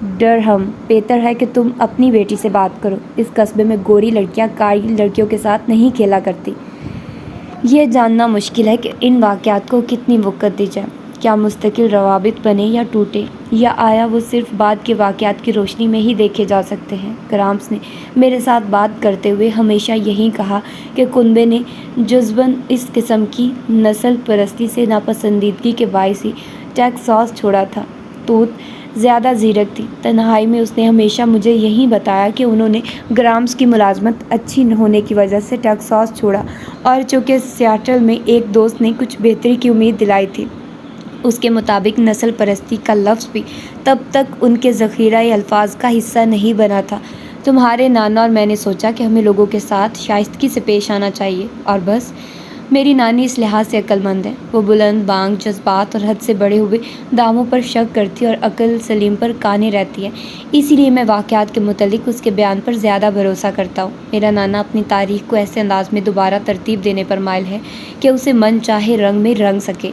ڈرہم بہتر ہے کہ تم اپنی بیٹی سے بات کرو۔ اس قصبے میں گوری لڑکیاں کالی لڑکیوں کے ساتھ نہیں کھیلا کرتی۔ یہ جاننا مشکل ہے کہ ان واقعات کو کتنی وقت دی جائے۔ کیا مستقل روابط بنے یا ٹوٹے، یا آیا وہ صرف بعد کے واقعات کی روشنی میں ہی دیکھے جا سکتے ہیں؟ گرامس نے میرے ساتھ بات کرتے ہوئے ہمیشہ یہی کہا کہ کنبے نے جزباً اس قسم کی نسل پرستی سے ناپسندیدگی کے باعث ہی ٹیکساس چھوڑا تھا۔ توت زیادہ زیرک تھی۔ تنہائی میں اس نے ہمیشہ مجھے یہی بتایا کہ انہوں نے گرامس کی ملازمت اچھی نہ ہونے کی وجہ سے ٹیکساس چھوڑا، اور چونکہ سیاٹل میں ایک دوست نے کچھ بہتری کی امید دلائی تھی۔ اس کے مطابق نسل پرستی کا لفظ بھی تب تک ان کے ذخیرہ الفاظ کا حصہ نہیں بنا تھا۔ تمہارے نانا اور میں نے سوچا کہ ہمیں لوگوں کے ساتھ شائستگی سے پیش آنا چاہیے، اور بس۔ میری نانی اس لحاظ سے عقل مند ہے۔ وہ بلند بانگ جذبات اور حد سے بڑھے ہوئے دعووں پر شک کرتی اور عقل سلیم پر قانع رہتی ہے۔ اسی لیے میں واقعات کے متعلق اس کے بیان پر زیادہ بھروسہ کرتا ہوں۔ میرا نانا اپنی تاریخ کو ایسے انداز میں دوبارہ ترتیب دینے پر مائل ہے کہ اسے من چاہے رنگ میں رنگ سکے۔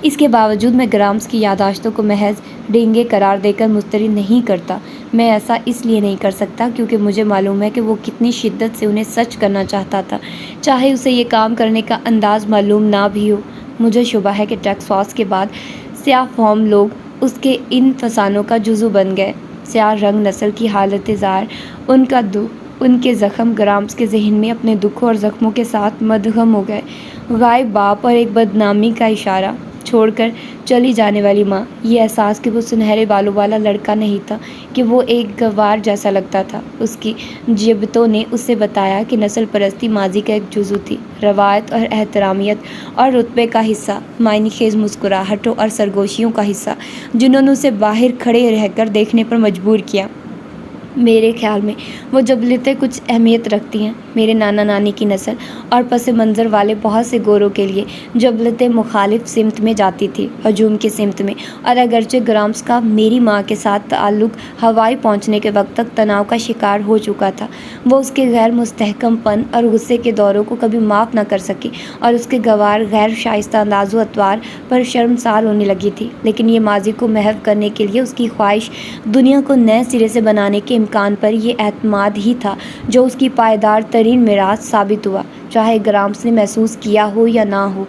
اس کے باوجود میں گرامس کی یادداشتوں کو محض ڈینگے قرار دے کر مسترد نہیں کرتا۔ میں ایسا اس لیے نہیں کر سکتا کیونکہ مجھے معلوم ہے کہ وہ کتنی شدت سے انہیں سچ کرنا چاہتا تھا، چاہے اسے یہ کام کرنے کا انداز معلوم نہ بھی ہو۔ مجھے شبہ ہے کہ ٹیکساس کے بعد سیاہ فام لوگ اس کے ان فسانوں کا جزو بن گئے۔ سیاہ رنگ نسل کی حالت ظاہر، ان کا دکھ، ان کے زخم گرامس کے ذہن میں اپنے دکھوں اور زخموں کے ساتھ مدغم ہو گئے۔ غائب باپ اور ایک بدنامی کا اشارہ، چھوڑ کر چلی جانے والی ماں، یہ احساس کہ وہ سنہرے بالوں والا لڑکا نہیں تھا، کہ وہ ایک گوار جیسا لگتا تھا۔ اس کی جبتوں نے اسے بتایا کہ نسل پرستی ماضی کا ایک جزو تھی، روایت اور احترامیت اور رتبے کا حصہ، معنی خیز مسکراہٹوں اور سرگوشیوں کا حصہ، جنہوں نے اسے باہر کھڑے رہ کر دیکھنے پر مجبور کیا۔ میرے خیال میں وہ جبلتیں کچھ اہمیت رکھتی ہیں۔ میرے نانا نانی کی نسل اور پس منظر والے بہت سے گوروں کے لیے جبلتیں مخالف سمت میں جاتی تھی، ہجوم کی سمت میں، اور اگرچہ گرامس کا میری ماں کے ساتھ تعلق ہوائی پہنچنے کے وقت تک تناؤ کا شکار ہو چکا تھا، وہ اس کے غیر مستحکم پن اور غصے کے دوروں کو کبھی معاف نہ کر سکی اور اس کے گوار غیر شائستہ انداز و اطوار پر شرمسار ہونے لگی تھی۔ لیکن یہ ماضی کو محو کرنے کے لیے اس کی خواہش دنیا کو نئے سرے سے بنانے کے امکان پر یہ اعتماد ہی تھا جو اس کی پائیدار ترین میراث ثابت ہوا، چاہے گرامس نے محسوس کیا ہو یا نہ ہو۔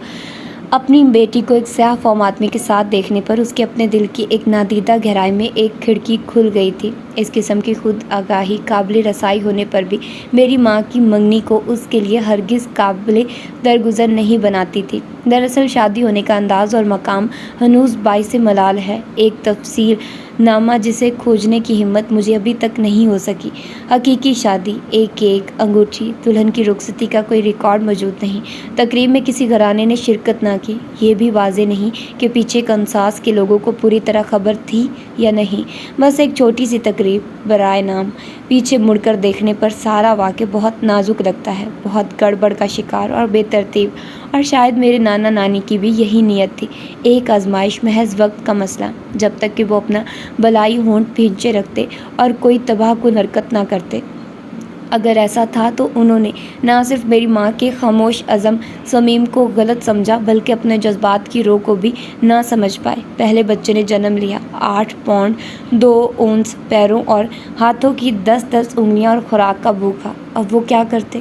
اپنی بیٹی کو ایک سیاہ فام آدمی کے ساتھ دیکھنے پر اس کے اپنے دل کی ایک نادیدہ گہرائی میں ایک کھڑکی کھل گئی تھی۔ اس قسم کی خود آگاہی قابل رسائی ہونے پر بھی میری ماں کی منگنی کو اس کے لیے ہرگز قابل درگزر نہیں بناتی تھی۔ دراصل شادی ہونے کا انداز اور مقام ہنوز باعث ملال ہے، ایک تفصیل نامہ جسے کھوجنے کی ہمت مجھے ابھی تک نہیں ہو سکی۔ حقیقی شادی، ایک کیک، انگوٹھی، دلہن کی رخصتی کا کوئی ریکارڈ موجود نہیں۔ تقریب میں کسی گھرانے نے شرکت نہ کی۔ یہ بھی واضح نہیں کہ پیچھے کنساس کے لوگوں کو پوری طرح خبر تھی یا نہیں۔ بس ایک چھوٹی سی تقریب برائے نام۔ پیچھے مڑ کر دیکھنے پر سارا واقعہ بہت نازک لگتا ہے، بہت گڑبڑ کا شکار اور بے ترتیب، اور شاید میرے نانا نانی کی بھی یہی نیت تھی، ایک آزمائش، محض وقت کا مسئلہ، جب تک کہ وہ اپنا بلائی ہونٹ بھینچے رکھتے اور کوئی تباہ کن حرکت نہ کرتے۔ اگر ایسا تھا تو انہوں نے نہ صرف میری ماں کے خاموش عزم صمیم کو غلط سمجھا بلکہ اپنے جذبات کی روح کو بھی نہ سمجھ پائے۔ پہلے بچے نے جنم لیا، 8 پاؤنڈ 2 اونس، پیروں اور ہاتھوں کی 10 انگلیاں اور خوراک کا بھوکا۔ اب وہ کیا کرتے؟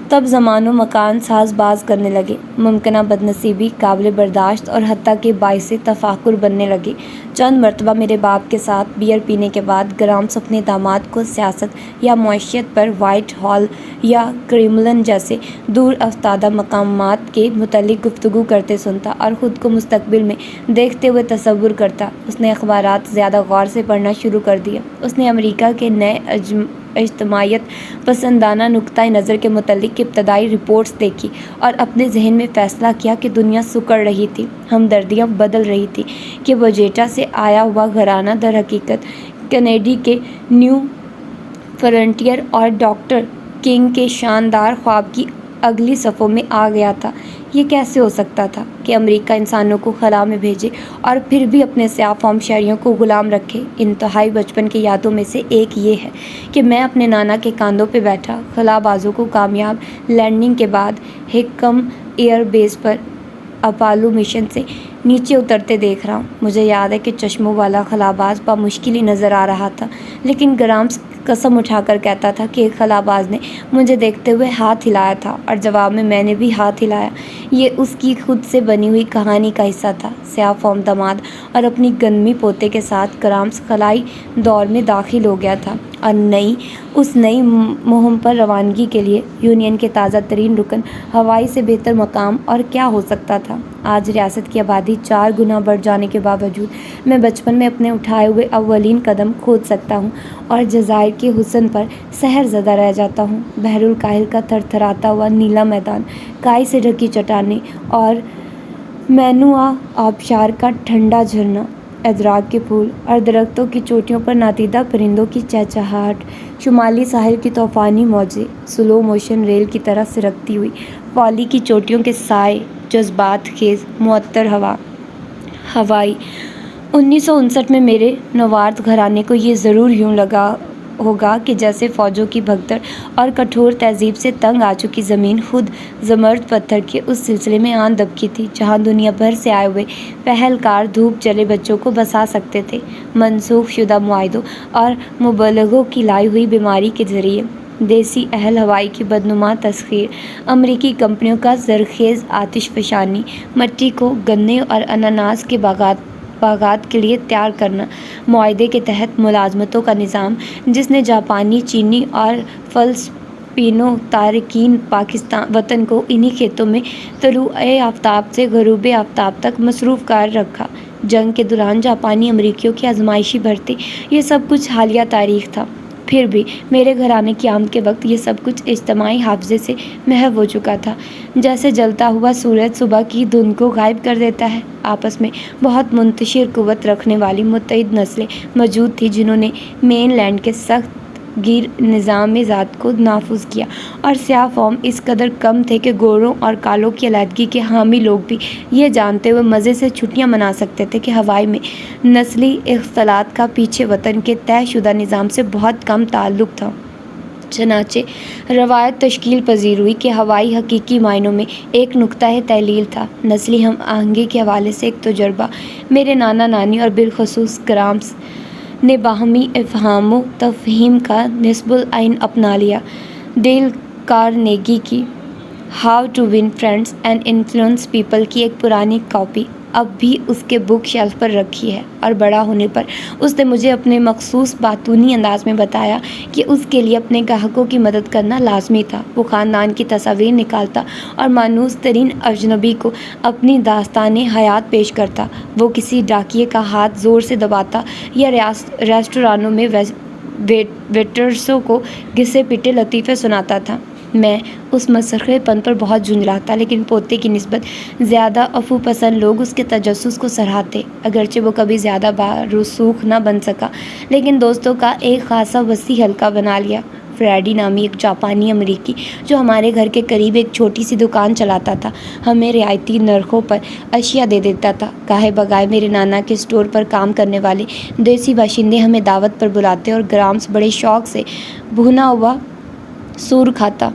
تب زمان و مکان ساز باز کرنے لگے، ممکنہ بدنصیبی قابل برداشت اور حتیٰ کہ باعث تفاخر بننے لگے۔ چند مرتبہ میرے باپ کے ساتھ بیئر پینے کے بعد گرامس اپنے داماد کو سیاست یا معیشت پر وائٹ ہال یا کریملن جیسے دور افتادہ مقامات کے متعلق گفتگو کرتے سنتا اور خود کو مستقبل میں دیکھتے ہوئے تصور کرتا۔ اس نے اخبارات زیادہ غور سے پڑھنا شروع کر دیا۔ اس نے امریکہ کے نئے اجتماعیت پسندانہ نقطۂ نظر کے متعلق ابتدائی رپورٹس دیکھی اور اپنے ذہن میں فیصلہ کیا کہ دنیا سکڑ رہی تھی، ہمدردیاں بدل رہی تھی، کہ وجیٹا سے آیا ہوا گھرانہ در حقیقت کینیڈی کے نیو فرنٹیئر اور ڈاکٹر کنگ کے شاندار خواب کی اگلی صفوں میں آ گیا تھا۔ یہ کیسے ہو سکتا تھا کہ امریکہ انسانوں کو خلا میں بھیجے اور پھر بھی اپنے سیاہ فام شہریوں کو غلام رکھے؟ انتہائی بچپن کی یادوں میں سے ایک یہ ہے کہ میں اپنے نانا کے کاندھوں پہ بیٹھا خلا بازوں کو کامیاب لینڈنگ کے بعد ہیکم ایئر بیس پر اپالو مشن سے نیچے اترتے دیکھ رہا ہوں۔ مجھے یاد ہے کہ چشموں والا خلاباز بامشکل ہی نظر آ رہا تھا، لیکن گرامس قسم اٹھا کر کہتا تھا کہ ایک خلاباز نے مجھے دیکھتے ہوئے ہاتھ ہلایا تھا اور جواب میں نے بھی ہاتھ ہلایا۔ یہ اس کی خود سے بنی ہوئی کہانی کا حصہ تھا۔ سیاہ فام داماد اور اپنی گندمی پوتے کے ساتھ گرامس خلائی دور میں داخل ہو گیا تھا اور اس نئی مہم پر روانگی کے لیے یونین کے تازہ ترین رکن ہوائی سے بہتر مقام اور کیا ہو سکتا تھا۔ آج ریاست کی آبادی 4 گنا بڑھ جانے کے باوجود میں بچپن میں اپنے اٹھائے ہوئے اولین قدم کھود سکتا ہوں اور جزائر کے حسن پر سحر زدہ رہ جاتا ہوں۔ بحر الکاہل کا تھر تھراتا ہوا نیلا میدان، کائی سے ڈھکی چٹانیں اور مینوآ آبشار کا ٹھنڈا جھرنا، ادرک کے پھول اور درختوں کی چوٹیوں پر نادیدہ پرندوں کی چہچہاہٹ، شمالی ساحل کی طوفانی موجیں، سلو موشن ریل کی طرح سرکتی ہوئی پالی کی چوٹیوں کے سائے، جذبات خیز معطر ہوائی۔ 1959 میں میرے نوارد گھرانے کو یہ ضرور یوں لگا ہوگا کہ جیسے فوجوں کی بھگدڑ اور کٹھور تہذیب سے تنگ آ چکی زمین خود زمرد پتھر کے اس سلسلے میں آن دبکی تھی جہاں دنیا بھر سے آئے ہوئے پہلکار دھوپ جلے بچوں کو بسا سکتے تھے، منسوخ شدہ معاہدوں اور مبلغوں کی لائی ہوئی بیماری کے ذریعے۔ دیسی اہل ہوائی کی بدنما تسخیر، امریکی کمپنیوں کا زرخیز آتش فشانی، مٹی کو گنے اور اناناس کے باغات کے لیے تیار کرنا، معاہدے کے تحت ملازمتوں کا نظام جس نے جاپانی، چینی اور فلسطینی تارکین وطن کو انہی کھیتوں میں طلوع آفتاب سے غروب آفتاب تک مصروف کر رکھا۔ جنگ کے دوران جاپانی امریکیوں کی آزمائشی بھرتی، یہ سب کچھ حالیہ تاریخ تھا۔ پھر بھی میرے گھرانے کی آمد کے وقت یہ سب کچھ اجتماعی حافظے سے محو ہو چکا تھا، جیسے جلتا ہوا سورج صبح کی دھند کو غائب کر دیتا ہے۔ آپس میں بہت منتشر قوت رکھنے والی متعدد نسلیں موجود تھیں جنہوں نے مین لینڈ کے سخت گیر نظام ذات کو نافذ کیا، اور سیاہ فام اس قدر کم تھے کہ گوروں اور کالوں کی علیحدگی کے حامی لوگ بھی یہ جانتے ہوئے مزے سے چھٹیاں منا سکتے تھے کہ ہوائی میں نسلی اختلاط کا پیچھے وطن کے طے شدہ نظام سے بہت کم تعلق تھا۔ چنانچہ روایت تشکیل پذیر ہوئی کہ ہوائی حقیقی معنوں میں ایک نقطۂ تحلیل تھا۔ نسلی ہم آہنگی کے حوالے سے ایک تجربہ میرے نانا نانی اور بالخصوص گرامس نے باہمی افہام و تفہیم کا نصب العین اپنا لیا۔ ڈیل کارنیگی کی how to win friends and influence people کی ایک پرانی کاپی اب بھی اس کے بک شیلف پر رکھی ہے، اور بڑا ہونے پر اس نے مجھے اپنے مخصوص باتونی انداز میں بتایا کہ اس کے لیے اپنے گاہکوں کی مدد کرنا لازمی تھا۔ وہ خاندان کی تصاویر نکالتا اور مانوس ترین اجنبی کو اپنی داستان حیات پیش کرتا۔ وہ کسی ڈاکیے کا ہاتھ زور سے دباتا یا ریستورانوں میں ویٹرسوں کو گھسے پٹے لطیفے سناتا تھا۔ میں اس مسخرے پن پر بہت جھنجھلاتا، لیکن پوتے کی نسبت زیادہ عفو پسند لوگ اس کے تجسس کو سراہتے۔ اگرچہ وہ کبھی زیادہ بارسوخ نہ بن سکا، لیکن دوستوں کا ایک خاصا وسیع حلقہ بنا لیا۔ فریڈی نامی ایک جاپانی امریکی جو ہمارے گھر کے قریب ایک چھوٹی سی دکان چلاتا تھا، ہمیں رعایتی نرخوں پر اشیاء دے دیتا تھا۔ گاہے بگاہے میرے نانا کے اسٹور پر کام کرنے والے دیسی باشندے ہمیں دعوت پر بلاتے اور گرامس بڑے شوق سے بھونا ہوا سور کھاتا۔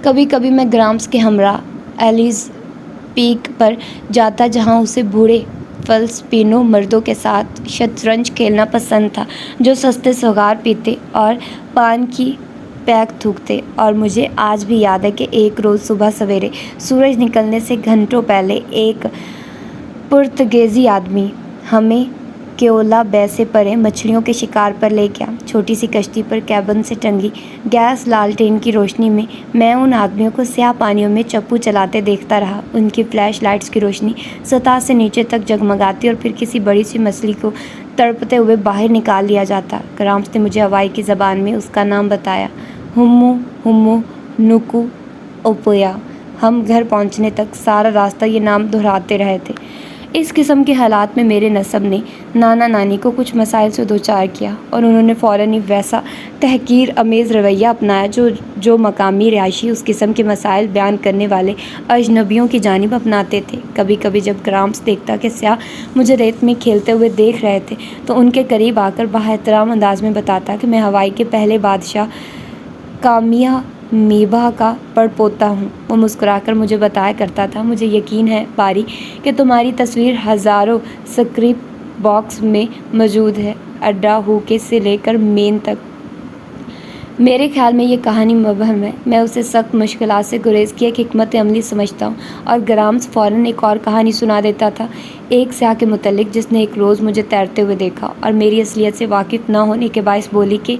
کبھی کبھی میں گرامس کے ہمراہ ایلیز پیک پر جاتا جہاں اسے بوڑھے فلسطینی مردوں کے ساتھ شطرنج کھیلنا پسند تھا جو سستے سگار پیتے اور پان کی پیک تھوکتے۔ اور مجھے آج بھی یاد ہے کہ ایک روز صبح سویرے سورج نکلنے سے گھنٹوں پہلے ایک پرتگیزی آدمی ہمیں کیولا بے سے پرے مچھلیوں کے شکار پر لے گیا۔ چھوٹی سی کشتی پر کیبن سے ٹنگی گیس لالٹین کی روشنی میں ان آدمیوں کو سیاہ پانیوں میں چپو چلاتے دیکھتا رہا۔ ان کی فلیش لائٹس کی روشنی سطح سے نیچے تک جگمگاتی اور پھر کسی بڑی سی مچھلی کو تڑپتے ہوئے باہر نکال لیا جاتا۔ گرامس نے مجھے ہوائی کی زبان میں اس کا نام بتایا، ہومو نوکو اوپویا۔ ہم گھر پہنچنے تک سارا راستہ یہ نام دہراتے رہے تھے۔ اس قسم کے حالات میں میرے نسب نے نانا نانی کو کچھ مسائل سے دوچار کیا، اور انہوں نے فوراً ہی ویسا تحقیر آمیز رویہ اپنایا جو مقامی رہائشی اس قسم کے مسائل بیان کرنے والے اجنبیوں کی جانب اپناتے تھے۔ کبھی کبھی جب گرامس دیکھتا کہ سیاح مجھے ریت میں کھیلتے ہوئے دیکھ رہے تھے تو ان کے قریب آ کر بااحترام انداز میں بتاتا کہ میں ہوائی کے پہلے بادشاہ کامیا میبا کا پڑپوتا ہوں۔ وہ مسکرا کر مجھے بتایا کرتا تھا، مجھے یقین ہے باری کہ تمہاری تصویر ہزاروں سکریپ باکس میں موجود ہے، اڈا ہوکے سے لے کر مین تک۔ میرے خیال میں یہ کہانی مبہم ہے۔ میں اسے سخت مشکلات سے گریز کی ایک حکمت عملی سمجھتا ہوں، اور گرامس فوراً ایک اور کہانی سنا دیتا تھا، ایک سیاح کے متعلق جس نے ایک روز مجھے تیرتے ہوئے دیکھا اور میری اصلیت سے واقف نہ ہونے کے باعث بولی کہ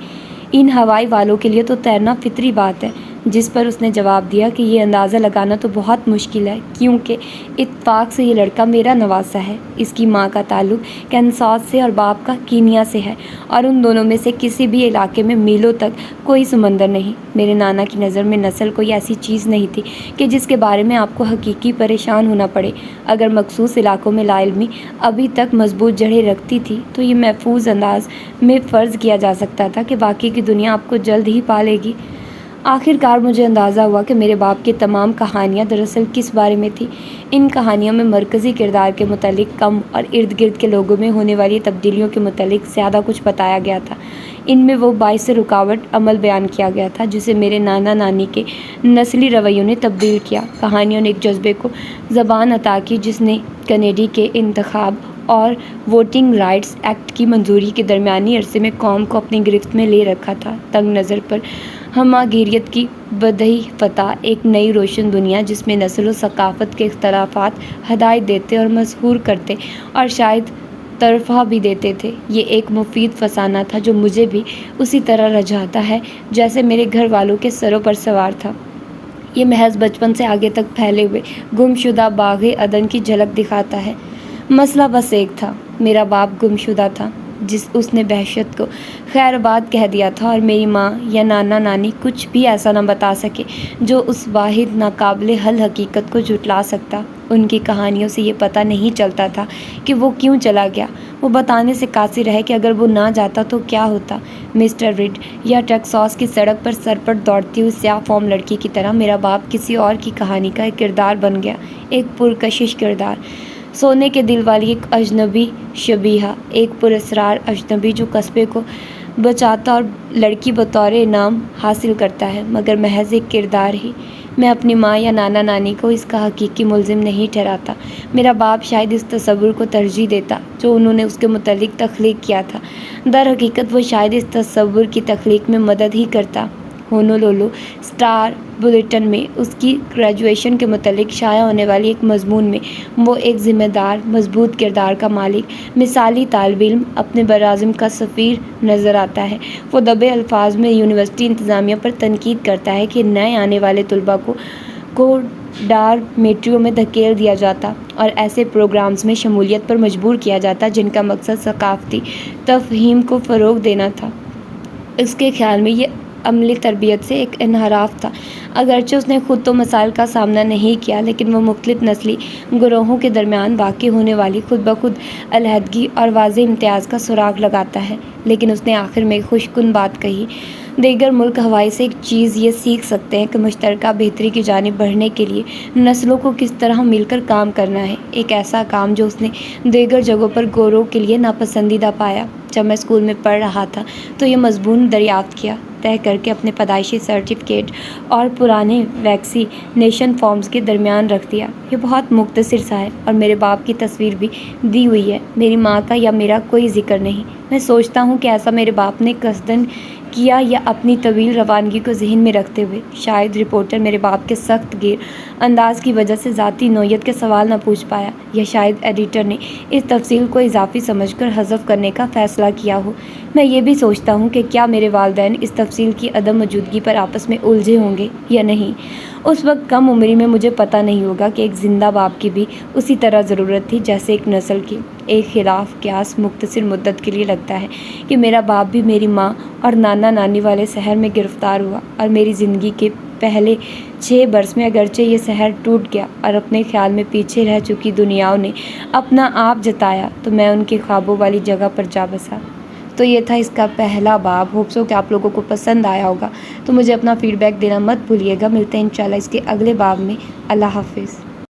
ان ہوائی والوں کے لیے تو تیرنا فطری بات ہے، جس پر اس نے جواب دیا کہ یہ اندازہ لگانا تو بہت مشکل ہے کیونکہ اتفاق سے یہ لڑکا میرا نواسا ہے۔ اس کی ماں کا تعلق کینساس سے اور باپ کا کینیا سے ہے، اور ان دونوں میں سے کسی بھی علاقے میں میلوں تک کوئی سمندر نہیں۔ میرے نانا کی نظر میں نسل کوئی ایسی چیز نہیں تھی کہ جس کے بارے میں آپ کو حقیقی پریشان ہونا پڑے۔ اگر مخصوص علاقوں میں لا علمی ابھی تک مضبوط جڑیں رکھتی تھی تو یہ محفوظ انداز میں فرض کیا جا سکتا تھا کہ باقی کی دنیا آپ کو جلد ہی پالے گی۔ آخر کار مجھے اندازہ ہوا کہ میرے باپ کی تمام کہانیاں دراصل کس بارے میں تھیں۔ ان کہانیوں میں مرکزی کردار کے متعلق کم اور ارد گرد کے لوگوں میں ہونے والی تبدیلیوں کے متعلق زیادہ کچھ بتایا گیا تھا۔ ان میں وہ باعث رکاوٹ عمل بیان کیا گیا تھا جسے میرے نانا نانی کے نسلی رویوں نے تبدیل کیا۔ کہانیوں نے ایک جذبے کو زبان عطا کی جس نے کینیڈی کے انتخاب اور ووٹنگ رائٹس ایکٹ کی منظوری کے درمیانی عرصے میں قوم کو اپنی گرفت میں لے رکھا تھا۔ تنگ نظر پر ہمہ کی بدہی فتح، ایک نئی روشن دنیا جس میں نسل و ثقافت کے اختلافات ہدایت دیتے اور مسحور کرتے اور شاید طرفہ بھی دیتے تھے، یہ ایک مفید فسانہ تھا جو مجھے بھی اسی طرح رجھاتا ہے جیسے میرے گھر والوں کے سروں پر سوار تھا۔ یہ محض بچپن سے آگے تک پھیلے ہوئے گم شدہ باغ عدن کی جھلک دکھاتا ہے۔ مسئلہ بس ایک تھا، میرا باپ گم شدہ تھا، اس نے بحثیت کو خیر آباد کہہ دیا تھا، اور میری ماں یا نانا نانی کچھ بھی ایسا نہ بتا سکے جو اس واحد ناقابل حل حقیقت کو جھٹلا سکتا۔ ان کی کہانیوں سے یہ پتہ نہیں چلتا تھا کہ وہ کیوں چلا گیا، وہ بتانے سے قاصر ہے کہ اگر وہ نہ جاتا تو کیا ہوتا۔ مسٹر ریڈ یا ٹیکساس کی سڑک پر سر پر دوڑتی ہوئی سیاہ فام لڑکی کی طرح میرا باپ کسی اور کی کہانی کا ایک کردار بن گیا، ایک پرکشش کردار، سونے کے دل والی ایک اجنبی شبیہہ، ایک پراسرار اجنبی جو قصبے کو بچاتا اور لڑکی بطور انعام حاصل کرتا ہے، مگر محض ایک کردار ہی۔ میں اپنی ماں یا نانا نانی کو اس کا حقیقی ملزم نہیں ٹھہراتا، میرا باپ شاید اس تصور کو ترجیح دیتا جو انہوں نے اس کے متعلق تخلیق کیا تھا، در حقیقت وہ شاید اس تصور کی تخلیق میں مدد ہی کرتا۔ ہونولولو اسٹار بلیٹن میں اس کی گریجویشن کے متعلق شائع ہونے والی ایک مضمون میں وہ ایک ذمہ دار، مضبوط کردار کا مالک، مثالی طالب علم، اپنے براعظم کا سفیر نظر آتا ہے۔ وہ دبے الفاظ میں یونیورسٹی انتظامیہ پر تنقید کرتا ہے کہ نئے آنے والے طلباء کو ڈارمیٹریوں میں دھکیل دیا جاتا اور ایسے پروگرامز میں شمولیت پر مجبور کیا جاتا جن کا مقصد ثقافتی تفہیم کو فروغ دینا تھا۔ اس کے خیال میں یہ عملی تربیت سے ایک انحراف تھا۔ اگرچہ اس نے خود تو مسائل کا سامنا نہیں کیا، لیکن وہ مختلف نسلی گروہوں کے درمیان واقع ہونے والی خود بخود علیحدگی اور واضح امتیاز کا سراغ لگاتا ہے۔ لیکن اس نے آخر میں ایک خوش کن بات کہی، دیگر ملک ہوائی سے ایک چیز یہ سیکھ سکتے ہیں کہ مشترکہ بہتری کی جانب بڑھنے کے لیے نسلوں کو کس طرح مل کر کام کرنا ہے، ایک ایسا کام جو اس نے دیگر جگہوں پر گوروں کے لیے ناپسندیدہ پایا۔ جب میں اسکول میں پڑھ رہا تھا تو یہ مضمون دریافت کیا، طے کر کے اپنے پیدائشی سرٹیفکیٹ اور پرانے ویکسینیشن فارمز کے درمیان رکھ دیا۔ یہ بہت مختصر سا ہے اور میرے باپ کی تصویر بھی دی ہوئی ہے، میری ماں کا یا میرا کوئی ذکر نہیں۔ میں سوچتا ہوں کہ ایسا میرے باپ نے قصداً کیا یا اپنی طویل روانگی کو ذہن میں رکھتے ہوئے۔ شاید رپورٹر میرے باپ کے سخت گیر انداز کی وجہ سے ذاتی نوعیت کے سوال نہ پوچھ پایا، یا شاید ایڈیٹر نے اس تفصیل کو اضافی سمجھ کر حذف کرنے کا فیصلہ کیا ہو۔ میں یہ بھی سوچتا ہوں کہ کیا میرے والدین اس تفصیل کی عدم موجودگی پر آپس میں الجھے ہوں گے یا نہیں۔ اس وقت کم عمری میں مجھے پتہ نہیں ہوگا کہ ایک زندہ باپ کی بھی اسی طرح ضرورت تھی جیسے ایک نسل کی۔ ایک خلاف قیاس مختصر مدت کے لیے لگتا ہے کہ میرا باپ بھی میری ماں اور نانا نانی والے شہر میں گرفتار ہوا، اور میری زندگی کے پہلے 6 برس میں اگرچہ یہ شہر ٹوٹ گیا اور اپنے خیال میں پیچھے رہ چکی دنیاؤں نے اپنا آپ جتایا، تو میں ان کے خوابوں والی جگہ پر جا بسا۔ تو یہ تھا اس کا پہلا باب۔ ہوپ سو کہ آپ لوگوں کو پسند آیا ہوگا، تو مجھے اپنا فیڈ بیک دینا مت بھولیے گا۔ ملتے ہیں انشاءاللہ اس کے اگلے باب میں۔ اللہ حافظ۔